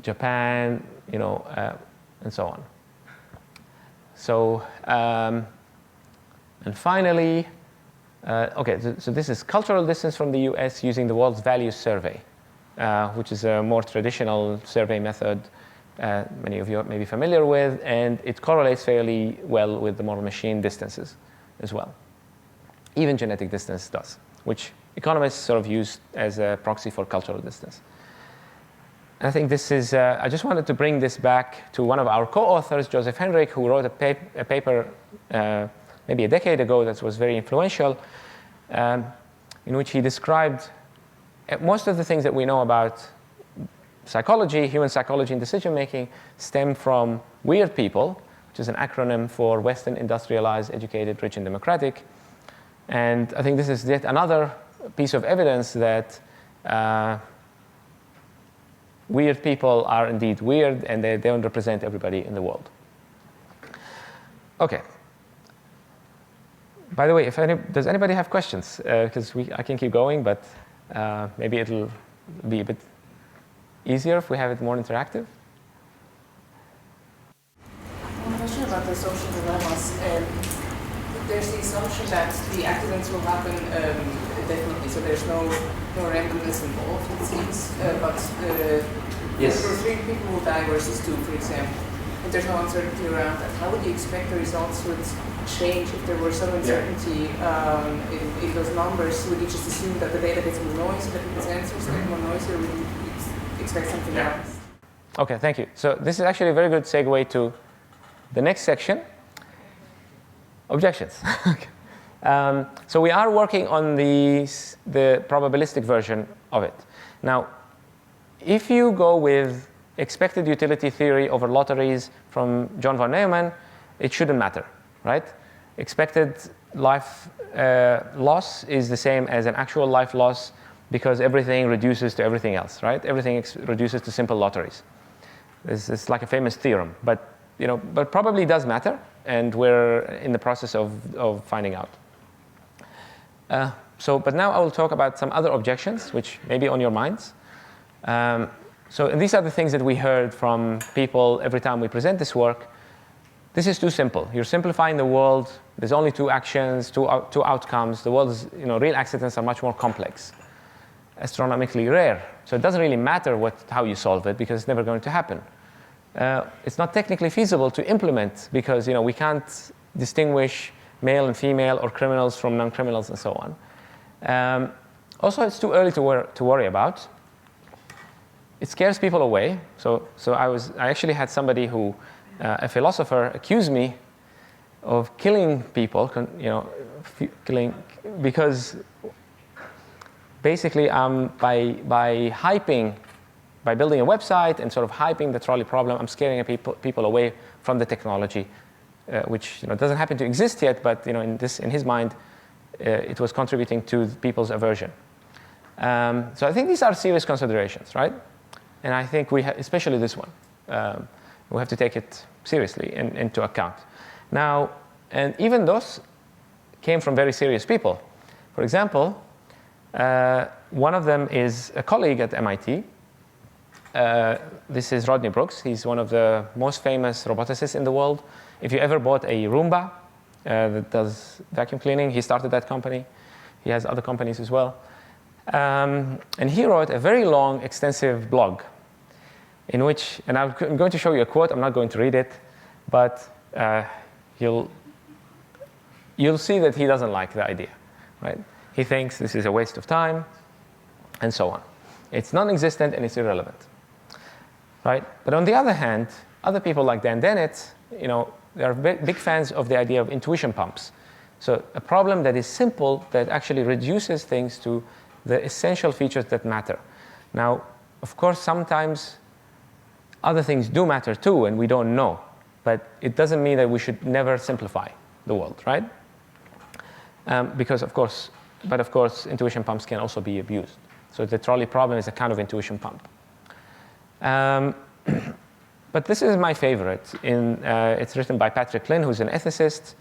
[SPEAKER 1] Japan, and so on. So, and finally, so this is cultural distance from the US using the World's Values Survey, which is a more traditional survey method many of you may be familiar with, and it correlates fairly well with the moral machine distances as well. Even genetic distance does, which economists sort of use as a proxy for cultural distance. And I think this is, I just wanted to bring this back to one of our co-authors, Joseph Henrich, who wrote a paper maybe a decade ago that was very influential, in which he described most of the things that we know about psychology, human psychology and decision-making, stem from WEIRD people, which is an acronym for Western Industrialized, Educated, Rich, and Democratic. And I think this is yet another piece of evidence that weird people are indeed weird, and they don't represent everybody in the world. Okay. By the way, does anybody have questions? Because I can keep going, but maybe it'll be a bit easier if we have it more interactive.
[SPEAKER 5] the social dilemmas, there's the assumption that the accidents will happen definitely, so there's no randomness involved, it seems. But
[SPEAKER 1] Yes.
[SPEAKER 5] for 3 people will die versus 2, for example, and there's no uncertainty around that. How would you expect the results would change if there were some uncertainty in those numbers? Would you just assume that the data gets more noisy, that people's answers get more noisy, or would you expect something else?
[SPEAKER 1] Okay, thank you. So this is actually a very good segue to the next section, objections. So we are working on the probabilistic version of it. Now, if you go with expected utility theory over lotteries from John von Neumann, it shouldn't matter, right? Expected life loss is the same as an actual life loss because everything reduces to everything else, right? Everything reduces to simple lotteries. It's like a famous theorem, but probably does matter, and we're in the process of finding out. But now I will talk about some other objections, which may be on your minds. And these are the things that we heard from people every time we present this work. This is too simple. You're simplifying the world. There's only 2 actions, two outcomes. The world's, real accidents are much more complex, astronomically rare. So it doesn't really matter how you solve it because it's never going to happen. It's not technically feasible to implement because we can't distinguish male and female or criminals from non-criminals and so on. Also, it's too early to worry about. It scares people away. So I actually had somebody who, a philosopher, accused me of killing people, killing because basically by building a website and sort of hyping the trolley problem, I'm scaring people away from the technology, which doesn't happen to exist yet, but in his mind, it was contributing to people's aversion. So I think these are serious considerations, right? And I think especially this one, we have to take it seriously into account. Now, and even those came from very serious people. For example, one of them is a colleague at MIT. This is Rodney Brooks. He's one of the most famous roboticists in the world. If you ever bought a Roomba that does vacuum cleaning, he started that company. He has other companies as well. And he wrote a very long, extensive blog in which, and I'm going to show you a quote. I'm not going to read it, but you'll see that he doesn't like the idea, right? He thinks this is a waste of time, and so on. It's non-existent and it's irrelevant, right? But on the other hand, other people like Dan Dennett, they are big fans of the idea of intuition pumps. So a problem that is simple that actually reduces things to the essential features that matter. Now, of course, sometimes other things do matter too, and we don't know. But it doesn't mean that we should never simplify the world, right? Because of course, intuition pumps can also be abused. So the trolley problem is a kind of intuition pump. But this is my favorite. It's written by Patrick Lynn, who's an ethicist,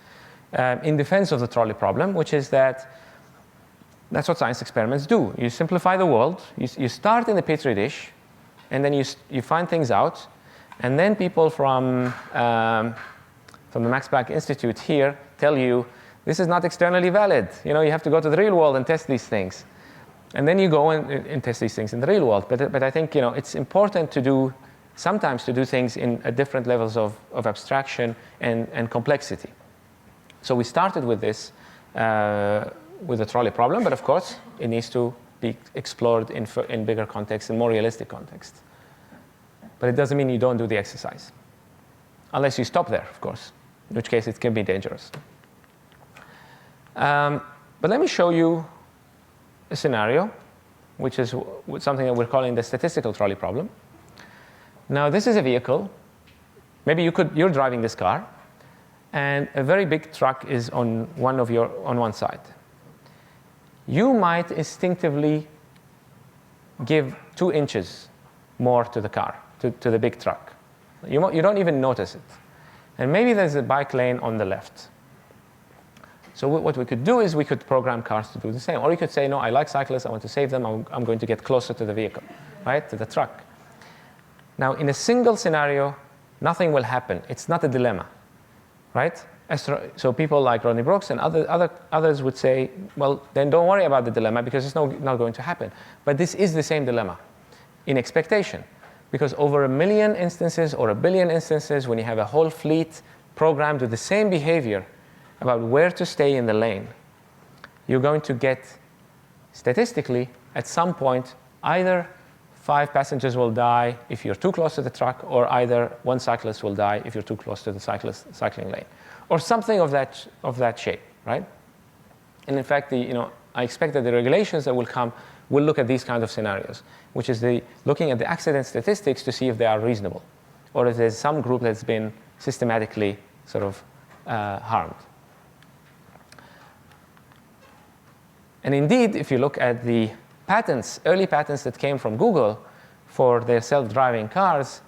[SPEAKER 1] in defense of the trolley problem, which is that's what science experiments do. You simplify the world. You start in the petri dish, and then you find things out. And then people from the Max Planck Institute here tell you, this is not externally valid. You have to go to the real world and test these things. And then you go and test these things in the real world. But I think it's important sometimes to do things at different levels of abstraction and complexity. So we started with this, with the trolley problem, but of course it needs to be explored in bigger context and more realistic context. But it doesn't mean you don't do the exercise, unless you stop there, of course, in which case it can be dangerous. But let me show you a scenario, which is something that we're calling the statistical trolley problem. Now, this is a vehicle. Maybe you're driving this car, and a very big truck is on one side. You might instinctively give 2 inches more to the car, to the big truck. You don't even notice it. And maybe there's a bike lane on the left. So what we could do is we could program cars to do the same. Or we could say, no, I like cyclists. I want to save them. I'm going to get closer to the vehicle, right, to the truck. Now, in a single scenario, nothing will happen. It's not a dilemma. right? So people like Rodney Brooks and others would say, well, then don't worry about the dilemma because it's not going to happen. But this is the same dilemma in expectation, because over 1 million instances or 1 billion instances, when you have a whole fleet programmed with the same behavior about where to stay in the lane, you're going to get, statistically, at some point, either 5 passengers will die if you're too close to the truck, or either 1 cyclist will die if you're too close to the cycling lane, or something of that shape, right? And in fact, I expect that the regulations that will come will look at these kinds of scenarios, which is looking at the accident statistics to see if they are reasonable, or if there's some group that's been systematically sort of harmed. And indeed, if you look at the patents, early patents that came from Google for their self-driving cars,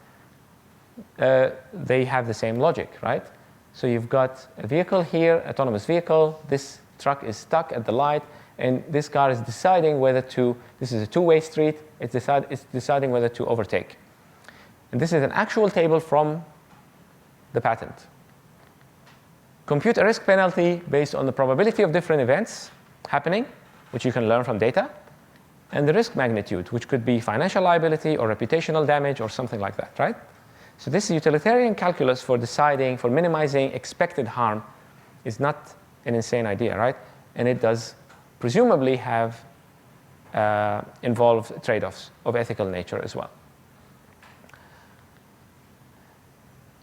[SPEAKER 1] they have the same logic, right? So you've got a vehicle here, autonomous vehicle. This truck is stuck at the light, and this car is deciding whether to, this is a two-way street, it's deciding whether to overtake. And this is an actual table from the patent. Compute a risk penalty based on the probability of different events happening, which you can learn from data, and the risk magnitude, which could be financial liability or reputational damage or something like that, right? So this utilitarian calculus for deciding, for minimizing expected harm is not an insane idea, right? And it does presumably have involved trade-offs of ethical nature as well.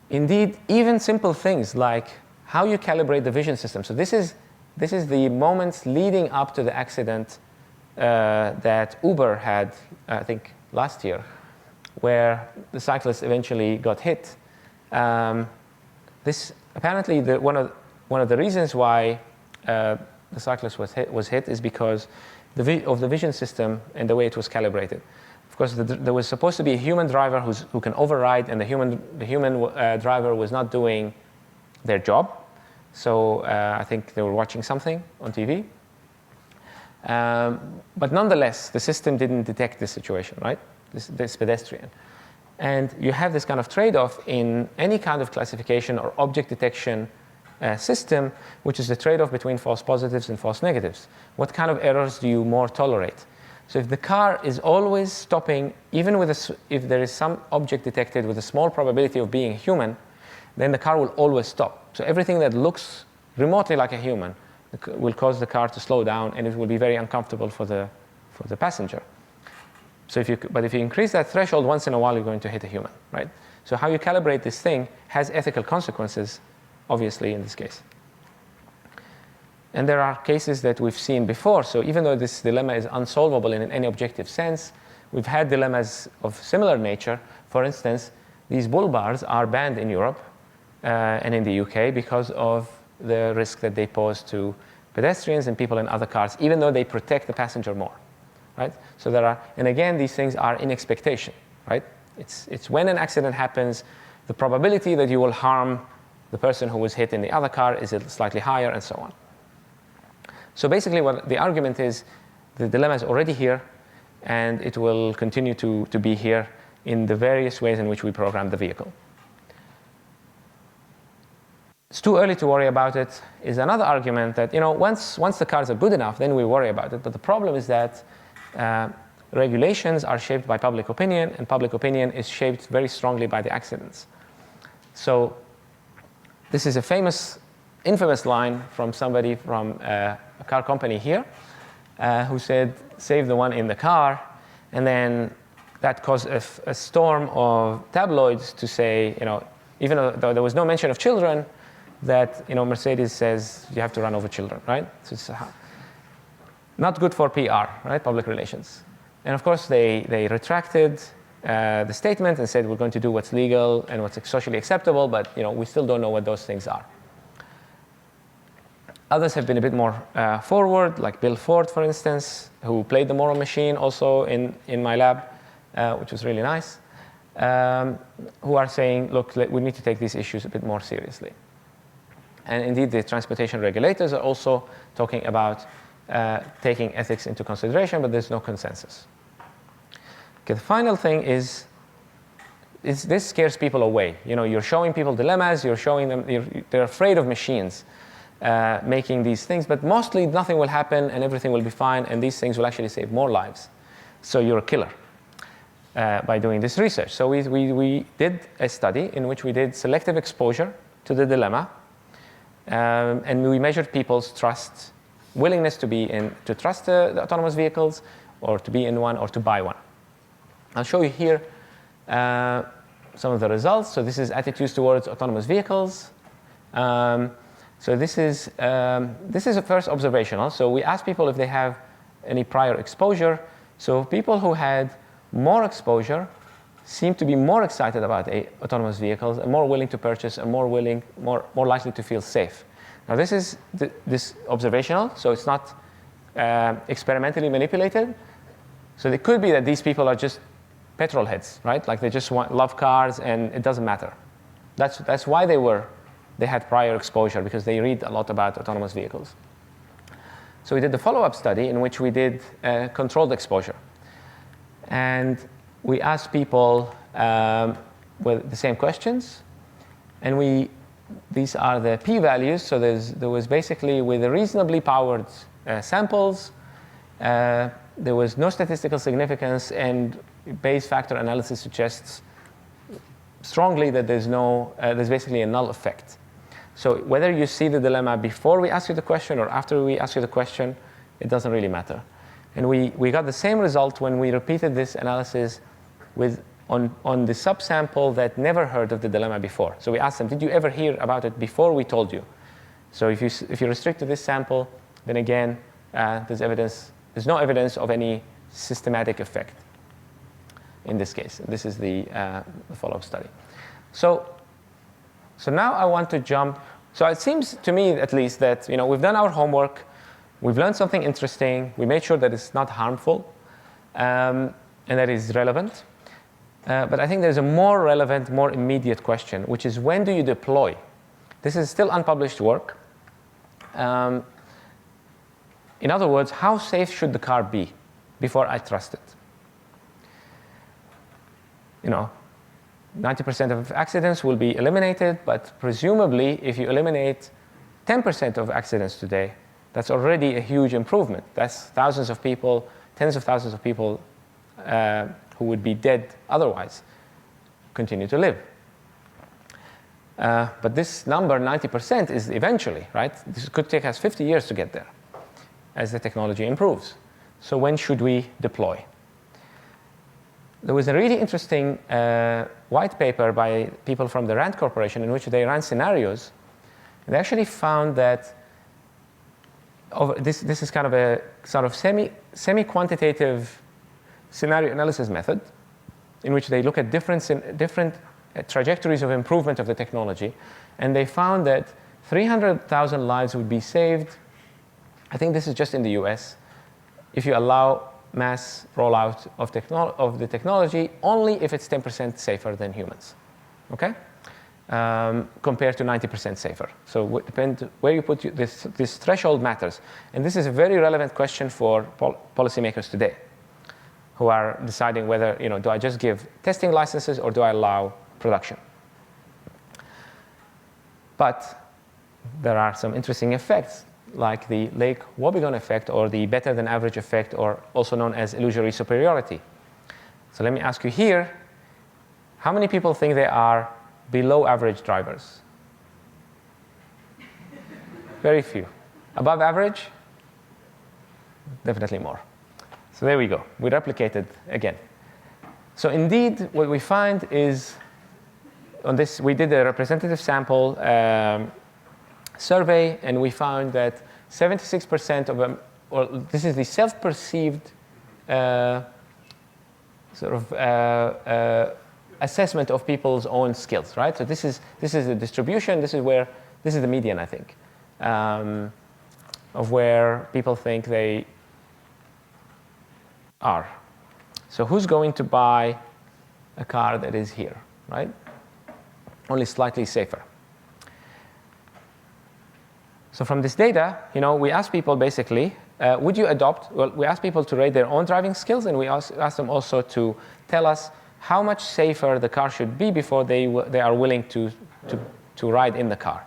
[SPEAKER 1] Indeed, even simple things like how you calibrate the vision system. So this is the moments leading up to the accident that Uber had, I think, last year, where the cyclist eventually got hit. This apparently one of the reasons why the cyclist was hit is because of the vision system and the way it was calibrated. Of course, there was supposed to be a human driver who can override, and the human driver was not doing their job. So I think they were watching something on TV. But nonetheless, the system didn't detect this situation, right? This pedestrian. And you have this kind of trade-off in any kind of classification or object detection system, which is the trade-off between false positives and false negatives. What kind of errors do you more tolerate? So if the car is always stopping, even if there is some object detected with a small probability of being human, then the car will always stop. So everything that looks remotely like a human will cause the car to slow down, and it will be very uncomfortable for the passenger. So if you increase that threshold once in a while, you're going to hit a human, right? So how you calibrate this thing has ethical consequences, obviously, in this case. And there are cases that we've seen before. So even though this dilemma is unsolvable in any objective sense, we've had dilemmas of similar nature. For instance, these bull bars are banned in Europe and in the UK because of the risk that they pose to pedestrians and people in other cars, even though they protect the passenger more, right? So and again, these things are in expectation, right? It's when an accident happens, the probability that you will harm the person who was hit in the other car is slightly higher, and so on. So basically, what the argument is, the dilemma is already here, and it will continue to be here in the various ways in which we program the vehicle. It's too early to worry about it is another argument that, once the cars are good enough, then we worry about it. But the problem is that regulations are shaped by public opinion, and public opinion is shaped very strongly by the accidents. So this is a infamous line from somebody from a car company here who said, save the one in the car. And then that caused a storm of tabloids to say, even though there was no mention of children, that Mercedes says you have to run over children, right? So it's not good for PR, right? Public relations. And of course, they retracted the statement and said we're going to do what's legal and what's socially acceptable, but we still don't know what those things are. Others have been a bit more forward, like Bill Ford, for instance, who played the moral machine also in my lab, which was really nice, who are saying, look, we need to take these issues a bit more seriously. And indeed, the transportation regulators are also talking about taking ethics into consideration, but there's no consensus. Okay, the final thing is this scares people away. You're showing people dilemmas, you're showing them, they're afraid of machines making these things, but mostly nothing will happen and everything will be fine, and these things will actually save more lives. So you're a killer by doing this research. So we did a study in which we did selective exposure to the dilemma, and we measured people's trust, willingness to trust the autonomous vehicles, or to be in one, or to buy one. I'll show you here some of the results. So this is attitudes towards autonomous vehicles. So this is a first observational. So we asked people if they have any prior exposure. So people who had more exposure seem to be more excited about autonomous vehicles and more willing to purchase and more likely to feel safe. Now this is this observational, so it's not experimentally manipulated. So it could be that these people are just petrol heads, right? Like they just love cars and it doesn't matter. That's why they had prior exposure, because they read a lot about autonomous vehicles. So we did the follow-up study in which we did controlled exposure. And we asked people with the same questions. And these are the p-values. So there was basically, with the reasonably powered samples, there was no statistical significance, and Bayes factor analysis suggests strongly that there's basically a null effect. So whether you see the dilemma before we ask you the question or after we ask you the question, it doesn't really matter. And we got the same result when we repeated this analysis on the subsample that never heard of the dilemma before. So we asked them, did you ever hear about it before we told you? So if you restrict to this sample, then again, there's no evidence of any systematic effect in this case. This is the follow-up study. So now I want to jump. So it seems to me, at least, that we've done our homework, we've learned something interesting, we made sure that it's not harmful, and that is relevant. But I think there's a more relevant, more immediate question, which is, when do you deploy? This is still unpublished work. In other words, how safe should the car be before I trust it? 90% of accidents will be eliminated, but presumably if you eliminate 10% of accidents today, that's already a huge improvement. That's thousands of people, tens of thousands of people who would be dead otherwise continue to live. But this number, 90%, is eventually, right? This could take us 50 years to get there as the technology improves. So when should we deploy? There was a really interesting white paper by people from the RAND Corporation in which they ran scenarios. And they actually found that this is kind of a sort of semi-quantitative scenario analysis method in which they look at different trajectories of improvement of the technology. And they found that 300,000 lives would be saved. I think this is just in the US, if you allow mass rollout of the technology only if it's 10% safer than humans, okay? Compared to 90% safer. So depend where you put this threshold matters. And this is a very relevant question for policymakers today, who are deciding whether, do I just give testing licenses or do I allow production? But there are some interesting effects, like the Lake-Wobegon effect, or the better than average effect, or also known as illusory superiority. So let me ask you here, how many people think they are below average drivers? Very few. Above average? Definitely more. So there we go. We replicated again. So indeed, what we find is, on this, we did a representative sample survey, and we found that 76% of them, or this is the self-perceived assessment of people's own skills, right? So this is the distribution. This is the median, I think, of where people think they are. So who's going to buy a car that is here, right? Only slightly safer. So from this data, we asked people basically, would you adopt? Well, we asked people to rate their own driving skills, and we asked them also to tell us how much safer the car should be before they are willing to ride in the car.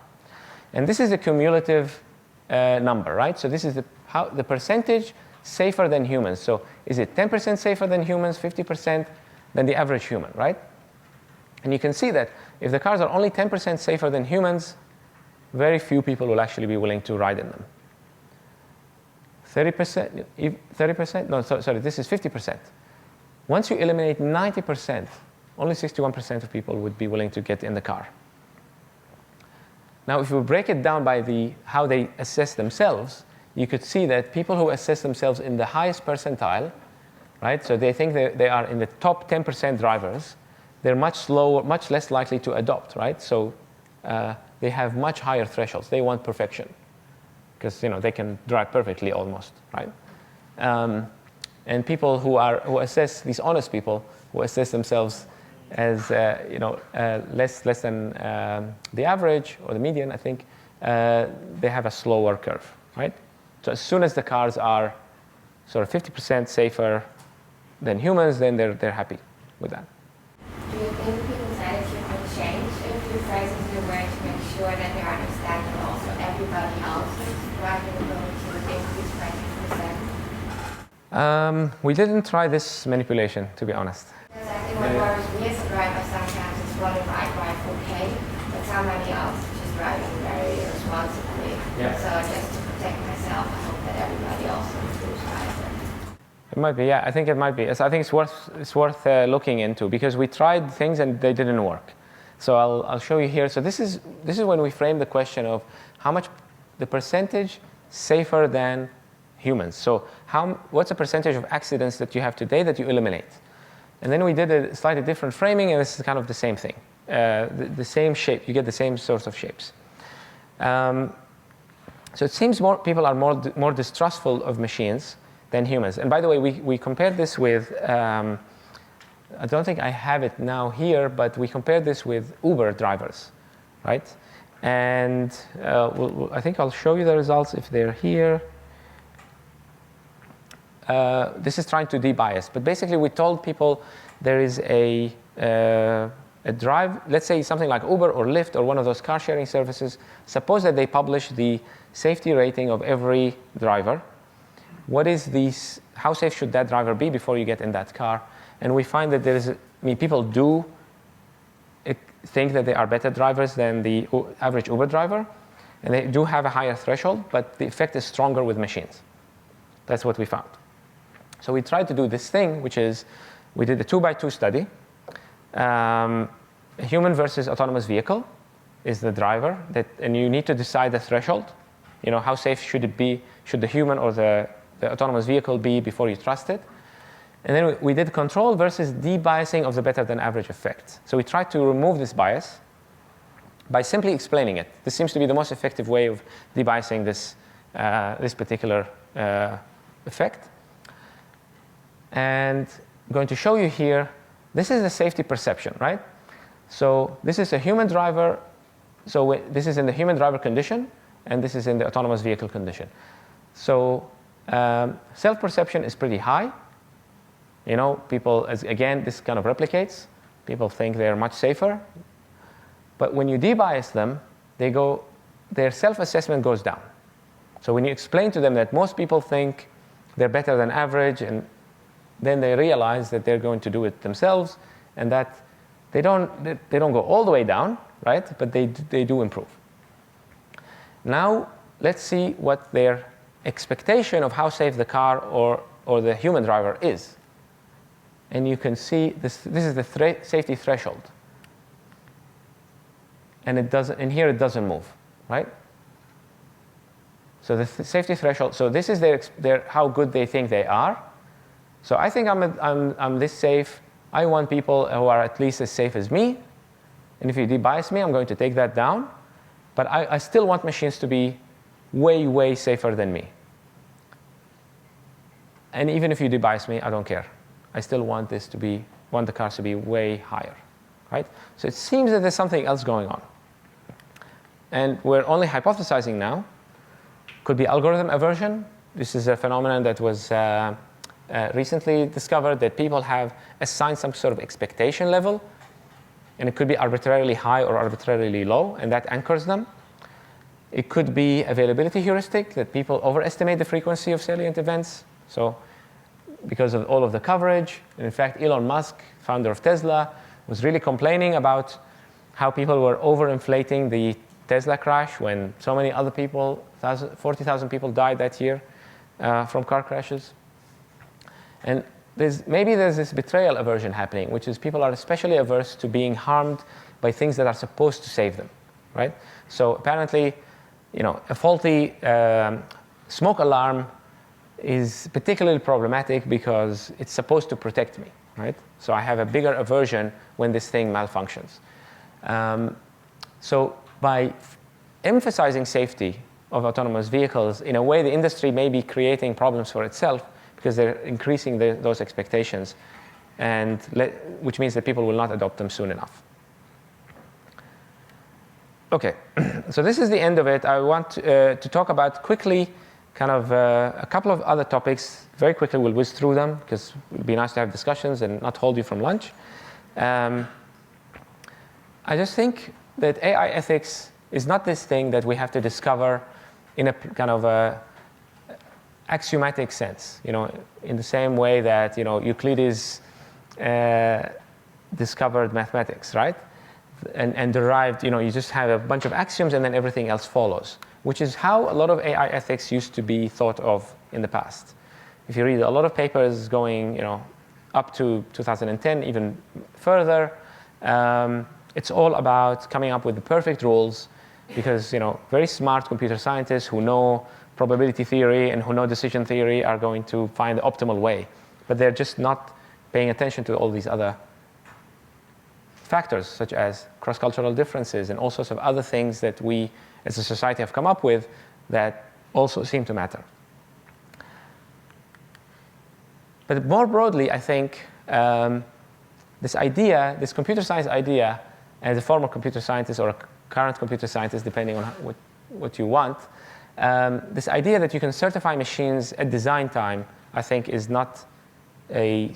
[SPEAKER 1] And this is a cumulative number, right? So this is the percentage safer than humans. So is it 10% safer than humans, 50% than the average human, right? And you can see that if the cars are only 10% safer than humans, very few people will actually be willing to ride in them. 30%? No, sorry, this is 50%. Once you eliminate 90%, only 61% of people would be willing to get in the car. Now, if you break it down by how they assess themselves, you could see that people who assess themselves in the highest percentile, right? So they think they are in the top 10% drivers. They're much less likely to adopt, right? So they have much higher thresholds. They want perfection because they can drive perfectly almost, right? And people who assess, these honest people who assess themselves as less than the average or the median, I think, they have a slower curve, right? So as soon as the cars are sort of 50% safer than humans, then they're happy with that.
[SPEAKER 12] Do you think people's attitude will change if you phrase it in a way to make sure that they understand that also everybody else is driving ability to increase by 50%?
[SPEAKER 1] We didn't try this manipulation, to be honest.
[SPEAKER 12] Because I think what worries me as a driver sometimes is what if I drive okay, but somebody else is just driving very irresponsibly.
[SPEAKER 1] Yeah.
[SPEAKER 12] So just to protect myself, I hope that everybody else improves faster.
[SPEAKER 1] It might be, yeah. I think it might be. I think it's worth looking into because we tried things and they didn't work. So I'll show you here. So this is when we frame the question of how much the percentage safer than humans. So what's the percentage of accidents that you have today that you eliminate? And then we did a slightly different framing, and this is kind of the same thing, the same shape. You get the same sorts of shapes. So it seems people are more distrustful of machines than humans. And by the way, we compared this with, I don't think I have it now here, but we compared this with Uber drivers, right? And I think I'll show you the results if they're here. This is trying to de-bias, but basically we told people there is a drive, let's say something like Uber or Lyft or one of those car sharing services. Suppose that they publish the safety rating of every driver. How safe should that driver be before you get in that car? And we find that people do think that they are better drivers than the average Uber driver, and they do have a higher threshold, but the effect is stronger with machines. That's what we found. So we tried to do this thing, which is we did a 2x2 study. A human versus autonomous vehicle is the driver, and you need to decide the threshold. How safe should it be? Should the human or the autonomous vehicle be before you trust it? And then we did control versus de-biasing of the better than average effect. So we tried to remove this bias by simply explaining it. This seems to be the most effective way of de-biasing this particular effect. And I'm going to show you here, this is the safety perception, right? So this is a human driver. So this is in the human driver condition, and this is in the autonomous vehicle condition. So self-perception is pretty high. People, again, this kind of replicates. People think they're much safer. But when you de-bias them, their self-assessment goes down. So when you explain to them that most people think they're better than average, and then they realize that they're going to do it themselves, and that they don't go all the way down, right? But they do improve. Now let's see what their expectation of how safe the car or the human driver is. And you can see this is the safety threshold. And here it doesn't move, right? So the safety threshold. So this is their how good they think they are. So I think I'm this safe. I want people who are at least as safe as me. And if you de-bias me, I'm going to take that down. But I still want machines to be way, way safer than me. And even if you de-bias me, I don't care. I still want the cars to be way higher, right? So it seems that there's something else going on. And we're only hypothesizing now. Could be algorithm aversion. This is a phenomenon that was recently discovered that people have assigned some sort of expectation level, and it could be arbitrarily high or arbitrarily low, and that anchors them. It could be availability heuristic, that people overestimate the frequency of salient events. So because of all of the coverage, and in fact, Elon Musk, founder of Tesla, was really complaining about how people were overinflating the Tesla crash when so many other people, 40,000 people died that year from car crashes. And maybe there's this betrayal aversion happening, which is people are especially averse to being harmed by things that are supposed to save them, right? So apparently, a faulty smoke alarm is particularly problematic because it's supposed to protect me, right? So I have a bigger aversion when this thing malfunctions. So by emphasizing safety of autonomous vehicles, in a way the industry may be creating problems for itself because they're increasing those expectations, and which means that people will not adopt them soon enough. Okay, so this is the end of it. I want to talk about quickly kind of a couple of other topics. Very quickly, we'll whiz through them because it would be nice to have discussions and not hold you from lunch. I just think that AI ethics is not this thing that we have to discover in a kind of a axiomatic sense, in the same way that Euclides discovered mathematics, right? And derived, you just have a bunch of axioms and then everything else follows, which is how a lot of AI ethics used to be thought of in the past. If you read a lot of papers going, up to 2010, even further, it's all about coming up with the perfect rules because, very smart computer scientists who know probability theory and who know decision theory are going to find the optimal way. But they're just not paying attention to all these other factors, such as cross-cultural differences and all sorts of other things that we as a society have come up with that also seem to matter. But more broadly, I think this idea, this computer science idea, as a former computer scientist or a current computer scientist, depending on what you want, this idea that you can certify machines at design time, I think, is not a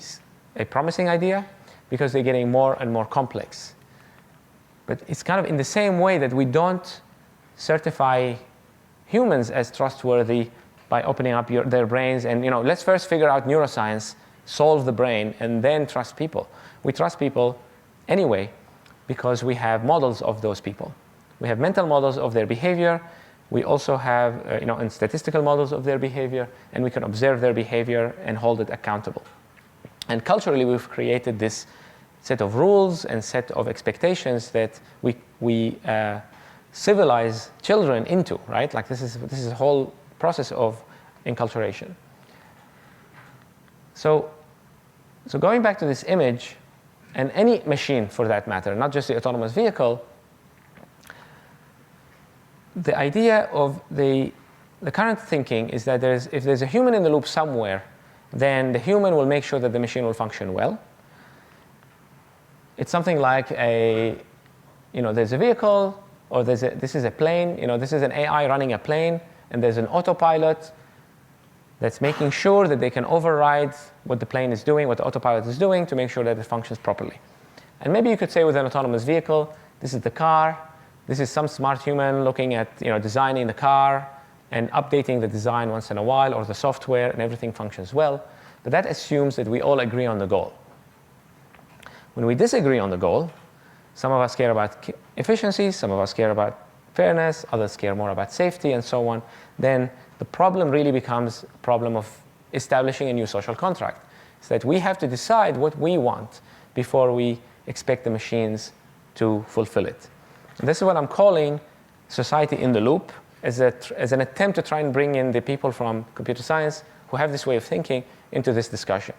[SPEAKER 1] promising idea because they're getting more and more complex. But it's kind of in the same way that we don't certify humans as trustworthy by opening up their brains and, let's first figure out neuroscience, solve the brain, and then trust people. We trust people anyway because we have models of those people. We have mental models of their behavior. We also have, and statistical models of their behavior, and we can observe their behavior and hold it accountable. And culturally, we've created this set of rules and set of expectations that we civilize children into, right? Like this is a whole process of enculturation. So going back to this image, and any machine for that matter, not just the autonomous vehicle, the idea of the current thinking is that if there's a human in the loop somewhere, then the human will make sure that the machine will function well. It's something like there's a vehicle, or this is a plane, this is an AI running a plane, and there's an autopilot that's making sure that they can override what the plane is doing, what the autopilot is doing, to make sure that it functions properly. And maybe you could say with an autonomous vehicle, this is the car, this is some smart human looking at designing the car and updating the design once in a while, or the software, and everything functions well. But that assumes that we all agree on the goal. When we disagree on the goal, some of us care about efficiency, some of us care about fairness, others care more about safety, and so on, then the problem really becomes a problem of establishing a new social contract. It's that we have to decide what we want before we expect the machines to fulfill it. And this is what I'm calling society in the loop, as an attempt to try and bring in the people from computer science who have this way of thinking into this discussion.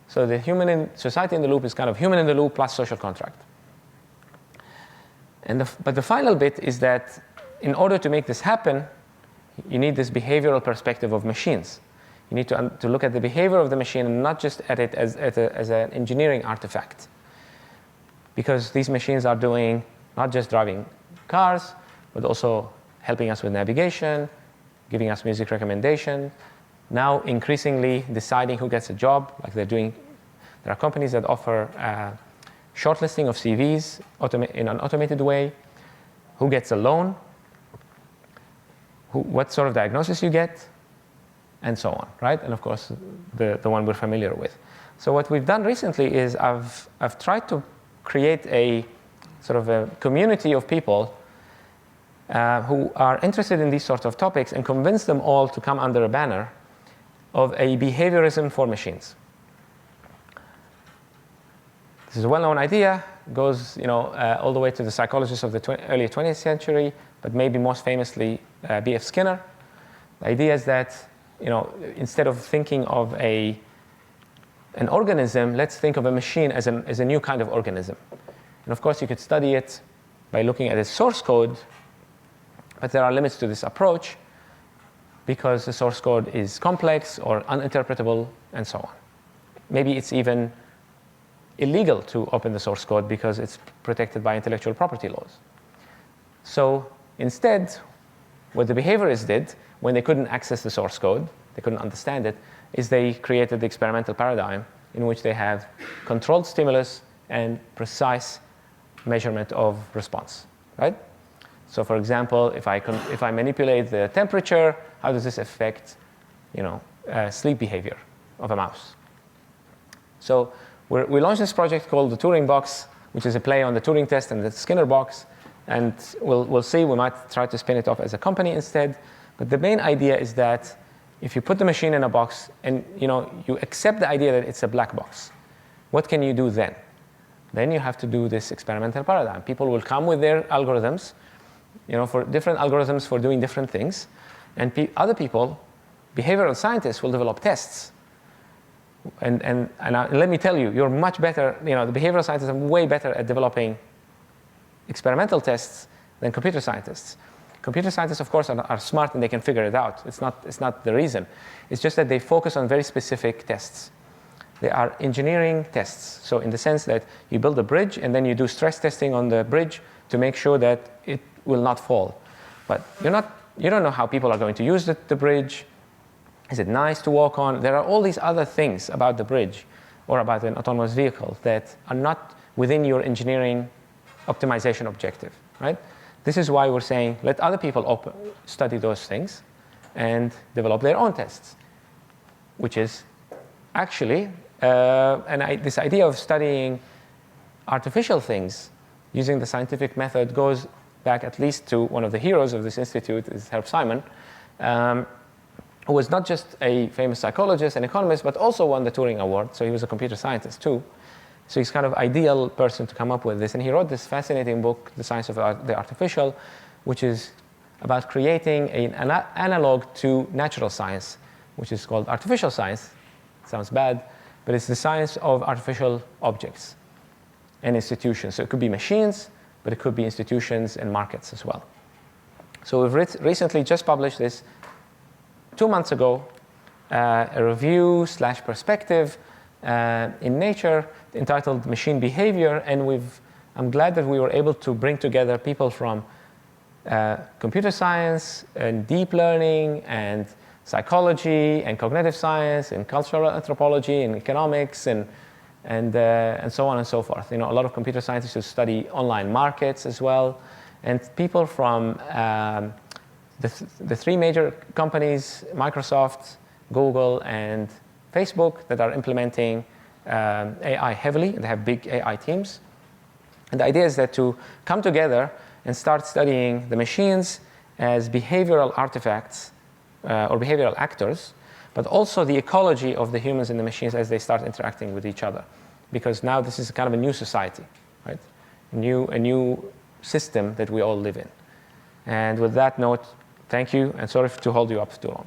[SPEAKER 1] So the society in the loop is kind of human in the loop plus social contract. But the final bit is that in order to make this happen, you need this behavioral perspective of machines. You need to look at the behavior of the machine and not just at it as an engineering artifact. Because these machines are doing not just driving cars, but also helping us with navigation, giving us music recommendation, now increasingly deciding who gets a job, like they're doing. There are companies that offer shortlisting of CVs in an automated way, who gets a loan, what sort of diagnosis you get, and so on, right? And of course, the one we're familiar with. So what we've done recently is I've tried to create a sort of a community of people who are interested in these sorts of topics and convince them all to come under a banner of a behaviorism for machines. This is a well-known idea, goes all the way to the psychologists of the early 20th century, but maybe most famously B.F. Skinner. The idea is that instead of thinking of an organism, let's think of a machine as a new kind of organism. And of course, you could study it by looking at its source code, but there are limits to this approach because the source code is complex or uninterpretable and so on. Maybe it's even illegal to open the source code because it's protected by intellectual property laws. So instead, what the behaviorists did when they couldn't access the source code, they couldn't understand it, is they created the experimental paradigm in which they have controlled stimulus and precise measurement of response, right? So for example, if I manipulate the temperature, how does this affect sleep behavior of a mouse? So we launched this project called the Turing box, which is a play on the Turing test and the Skinner box. And we'll see, we might try to spin it off as a company instead. But the main idea is that if you put the machine in a box and you accept the idea that it's a black box, what can you do then? Then you have to do this experimental paradigm. People will come with their algorithms, for different algorithms for doing different things. And other people, behavioral scientists, will develop tests. And let me tell you, you're much better, the behavioral scientists are way better at developing experimental tests than computer scientists. Computer scientists, of course, are smart and they can figure it out. It's not the reason. It's just that they focus on very specific tests. They are engineering tests. So in the sense that you build a bridge and then you do stress testing on the bridge to make sure that it will not fall. But you don't know how people are going to use the bridge. Is it nice to walk on? There are all these other things about the bridge or about an autonomous vehicle that are not within your engineering optimization objective, right? This is why we're saying let other people study those things and develop their own tests, which is actually this idea of studying artificial things using the scientific method goes back at least to one of the heroes of this institute, is Herb Simon, who was not just a famous psychologist and economist, but also won the Turing Award. So he was a computer scientist too. So he's kind of ideal person to come up with this. And he wrote this fascinating book, The Science of the Artificial, which is about creating an analog to natural science, which is called artificial science. Sounds bad, but it's the science of artificial objects and institutions. So it could be machines, but it could be institutions and markets as well. So we've recently just published this 2 months ago, a review/perspective in Nature entitled Machine Behavior, and I'm glad that we were able to bring together people from computer science and deep learning and psychology and cognitive science and cultural anthropology and economics and so on and so forth. A lot of computer scientists who study online markets as well, and people from the three major companies, Microsoft, Google, and Facebook, that are implementing AI heavily. They have big AI teams. And the idea is that to come together and start studying the machines as behavioral artifacts or behavioral actors, but also the ecology of the humans and the machines as they start interacting with each other. Because now this is kind of a new society, right? A new system that we all live in. And with that note, thank you, and sorry to hold you up too long.